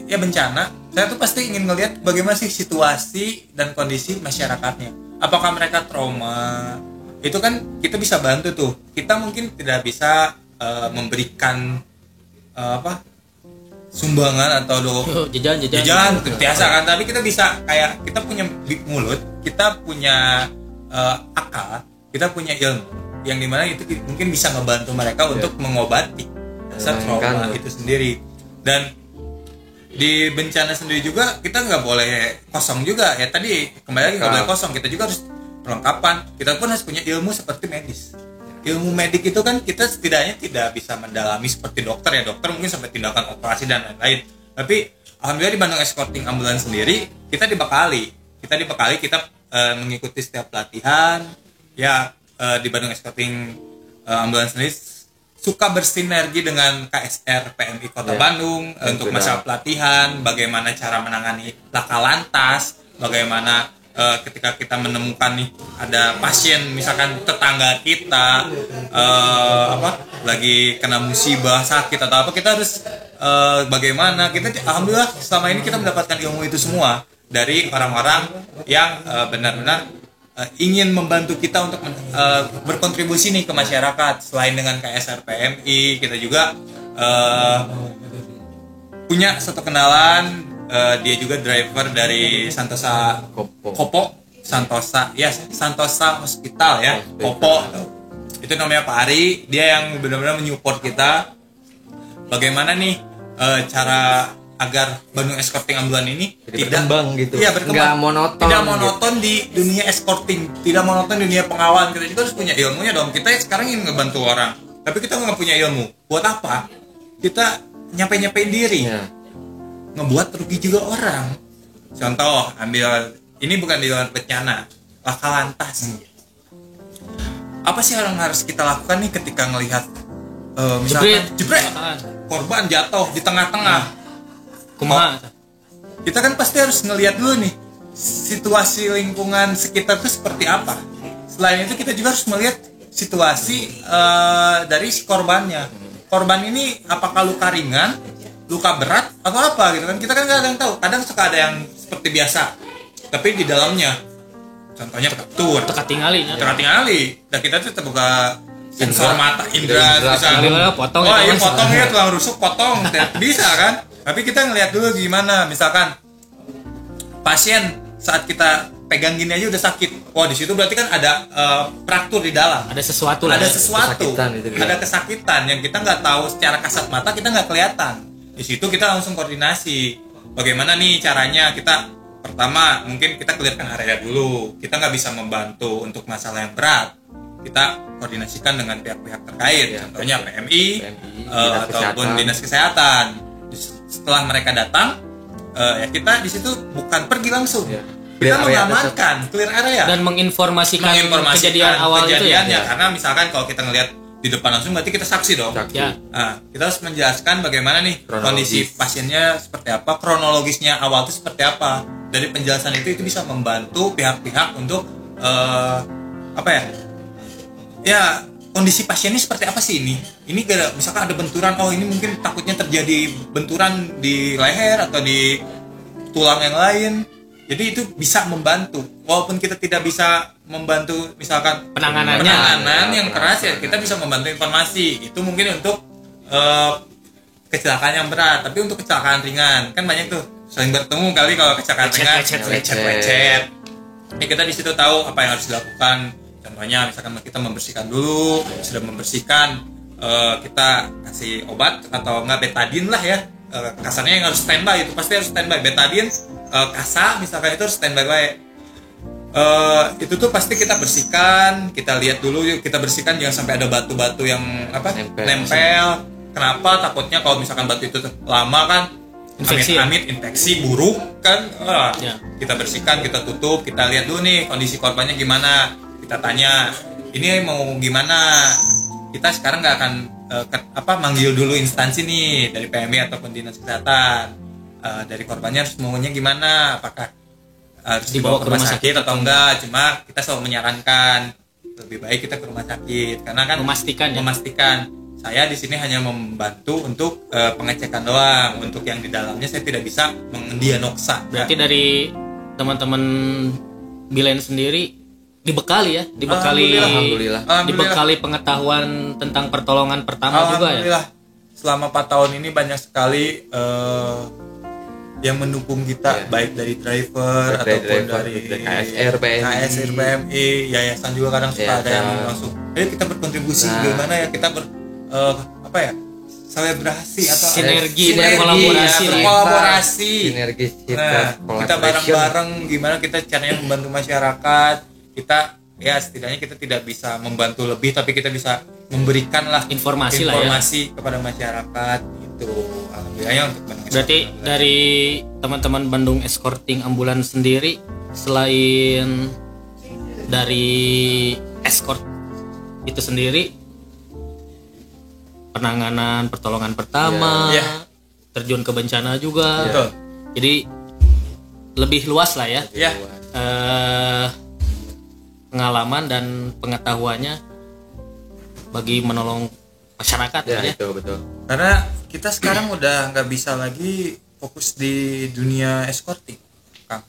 ya bencana. Saya tuh pasti ingin ngelihat bagaimana sih situasi dan kondisi masyarakatnya, apakah mereka trauma. Itu kan kita bisa bantu tuh, kita mungkin tidak bisa memberikan sumbangan atau jajan biasa kan, tapi kita bisa kayak kita punya big mulut, kita punya akal, kita punya ilmu yang dimana itu mungkin bisa membantu mereka untuk mengobati rasa trauma itu sendiri. Dan di bencana sendiri juga kita nggak boleh kosong juga ya, tadi kembali lagi nggak boleh kosong, kita juga harus perlengkapan, kita pun harus punya ilmu seperti medis. Ilmu medik itu kan kita setidaknya tidak bisa mendalami seperti dokter ya, dokter mungkin sampai tindakan operasi dan lain-lain, tapi alhamdulillah di Bandung Escorting Ambulans sendiri kita dibekali, kita mengikuti setiap pelatihan ya. Di Bandung Escorting Ambulans sendiri suka bersinergi dengan KSR PMI Kota Bandung untuk masalah pelatihan, bagaimana cara menangani laka lantas, bagaimana ketika kita menemukan nih ada pasien misalkan tetangga kita lagi kena musibah sakit atau apa, kita harus bagaimana kita alhamdulillah selama ini kita mendapatkan ilmu itu semua dari orang-orang yang benar-benar ingin membantu kita untuk berkontribusi nih ke masyarakat. Selain dengan KSR PMI, kita juga punya satu kenalan. Dia juga driver dari Santosa Santosa Hospital ya, Kopo. Itu namanya Pak Ari. Dia yang benar-benar menyupport kita. Bagaimana nih cara agar Bandung Escorting Ambulans ini tidak berkembang gitu. Iya, berkembang. Tidak monoton di dunia escorting, tidak monoton di dunia pengawalan. Kita juga harus punya ilmunya dong. Kita sekarang ingin ngebantu orang, tapi kita nggak punya ilmu. Buat apa? Kita nyampe-nyampein diri. Ngebuat rugi juga orang. Contoh, ambil ini bukan di luar bencana, laka lantas. Apa sih yang harus kita lakukan nih ketika ngelihat misalkan jebret korban jatuh di tengah-tengah, Kumaha? Kita kan pasti harus ngelihat dulu nih situasi lingkungan sekitar itu seperti apa. Selain itu kita juga harus melihat situasi dari si korbannya. Korban ini apakah luka ringan, luka berat atau apa gitu kan? Kita kan nggak ada yang tahu. Kadang suka ada yang seperti biasa, tapi di dalamnya, contohnya ketur, teka tingali. Dan kita tuh terbuka sensor mata, indra bisa. Potong. Oh iya potong ya, tulang rusuk potong, bisa kan? Tapi kita ngelihat dulu gimana, misalkan pasien saat kita pegang gini aja udah sakit. Wah, di situ berarti kan ada fraktur di dalam. Ada sesuatu lah. Ada sesuatu. Kesakitan, ada kesakitan yang kita nggak tahu secara kasat mata, kita nggak kelihatan. Di situ kita langsung koordinasi. Bagaimana nih caranya? Kita pertama mungkin kita clearkan area dulu. Kita nggak bisa membantu untuk masalah yang berat. Kita koordinasikan dengan pihak-pihak terkait, contohnya PMI ataupun Dinas Kesehatan. Setelah mereka datang, ya kita di situ bukan pergi langsung. Kita mengamankan clear area dan menginformasikan kejadian awal kejadiannya itu ya. Karena misalkan kalau kita ngelihat di depan langsung berarti kita saksi dong. Ya. Nah, kita harus menjelaskan bagaimana nih kondisi pasiennya seperti apa, kronologisnya awal itu seperti apa. Dari penjelasan itu bisa membantu pihak-pihak untuk apa ya? Ya, kondisi pasiennya seperti apa sih ini? Ini misalkan ada benturan, oh ini mungkin takutnya terjadi benturan di leher atau di tulang yang lain. Jadi itu bisa membantu, walaupun kita tidak bisa membantu misalkan penanganan yang keras ya, kita bisa membantu informasi. Itu mungkin untuk kecelakaan yang berat, tapi untuk kecelakaan ringan kan banyak tuh sering bertemu kali kalau kecelakaan ringan lecet. Ini kita di situ tahu apa yang harus dilakukan. Contohnya misalkan kita membersihkan dulu, sudah membersihkan kita kasih obat atau enggak betadine lah ya. Kasarnya yang harus standby, itu pasti harus standby. Betadine, kasa misalkan itu harus standby baik. Itu tuh pasti kita bersihkan, kita lihat dulu, kita bersihkan jangan sampai ada batu-batu yang nempel. Kenapa? Takutnya kalau misalkan batu itu lama kan amit-amit infeksi buruk kan. Kita bersihkan, kita tutup, kita lihat dulu nih kondisi korbannya gimana. Kita tanya, ini mau gimana? Kita sekarang nggak akan manggil dulu instansi nih dari PMI ataupun Dinas Kesehatan. Dari korbannya harus maunya gimana? Apakah harus dibawa ke rumah sakit atau enggak? Cuma kita selalu menyarankan lebih baik kita ke rumah sakit karena kan memastikan. Saya di sini hanya membantu untuk pengecekan doang. Untuk yang di dalamnya saya tidak bisa mendiagnosa. Berarti dari teman-teman Bilen sendiri dibekali Alhamdulillah. Dibekali pengetahuan tentang pertolongan pertama juga ya. Alhamdulillah. Selama 4 tahun ini banyak sekali yang mendukung kita, baik dari driver ataupun dari KSR, PMI, yayasan juga kadang suka ada yang langsung. Ayo kita berkontribusi bagaimana ya kita selebrasi atau sinergi kolaborasi. Sinergi kita bareng-bareng gimana kita caranya membantu masyarakat. Kita ya setidaknya kita tidak bisa membantu lebih, tapi kita bisa memberikan lah informasi kepada masyarakat itu. Alhamdulillah untuk Bandung. Berarti dari teman-teman Bandung Escorting Ambulans sendiri, selain dari escort itu sendiri, penanganan pertolongan pertama, terjun ke bencana juga. Jadi lebih luas lah ya. Pengalaman dan pengetahuannya bagi menolong masyarakat ya. Itu betul. Karena kita sekarang udah nggak bisa lagi fokus di dunia escorting, Kang.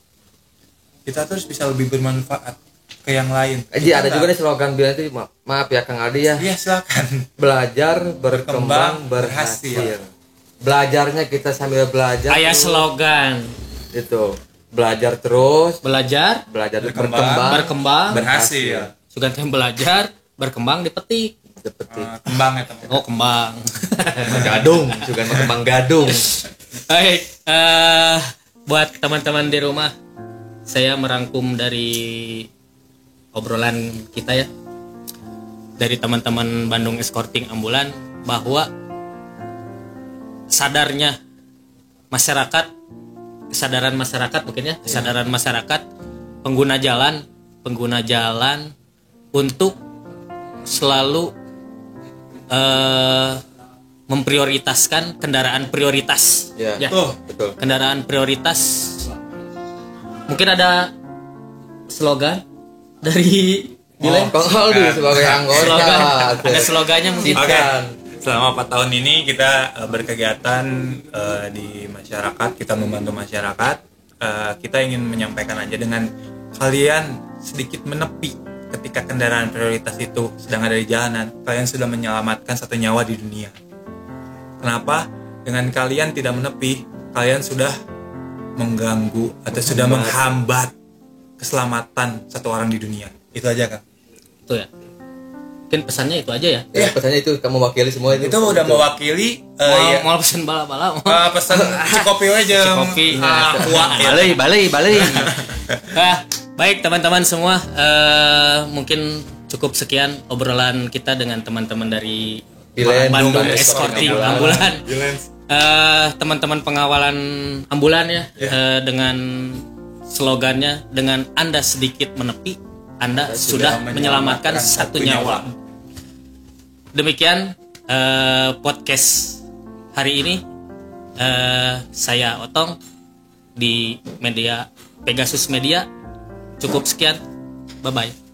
Kita terus bisa lebih bermanfaat ke yang lain. Ada juga nih slogan bilang itu, maaf ya Kang Aldi ya. Iya silakan. Belajar, berkembang, berhasil. Belajarnya kita sambil belajar. Kayak slogan. Itu. Belajar terus, belajar berkembang, berhasil. Sugan teh belajar, berkembang dipetik. Kembang ya teman. Oh, kembang. Gadung, sugan kembang gadung. Baik, buat teman-teman di rumah, saya merangkum dari obrolan kita ya. Dari teman-teman Bandung Escorting Ambulan bahwa kesadaran masyarakat pengguna jalan untuk selalu memprioritaskan kendaraan prioritas. Ya. Betul. Kendaraan prioritas. Mungkin ada slogan dari Dilan. Sebagai anggota. Ada slogannya mungkin. Oke. Selama 4 tahun ini kita berkegiatan di masyarakat, kita membantu masyarakat. Kita ingin menyampaikan aja dengan kalian sedikit menepi ketika kendaraan prioritas itu sedang ada di jalanan. Kalian sudah menyelamatkan 1 nyawa di dunia. Kenapa? Dengan kalian tidak menepi, kalian sudah mengganggu atau sudah menghambat keselamatan 1 orang di dunia. Itu aja kan? Itu ya. Mungkin pesannya itu aja ya. Ya, pesannya itu kamu wakili semua itu. Itu udah mewakili mau pesan bala-bala. Pesan Cikopi aja. Cikopi. Balai. Baik teman-teman semua, mungkin cukup sekian obrolan kita dengan teman-teman dari Bandung Escorting Ambulan. Teman-teman pengawalan ambulan ya, dengan slogannya, dengan Anda sedikit menepi, Anda sudah menyelamatkan 1 nyawa. Demikian podcast hari ini. Saya Otong di media Pegasus Media. Cukup sekian. Bye-bye.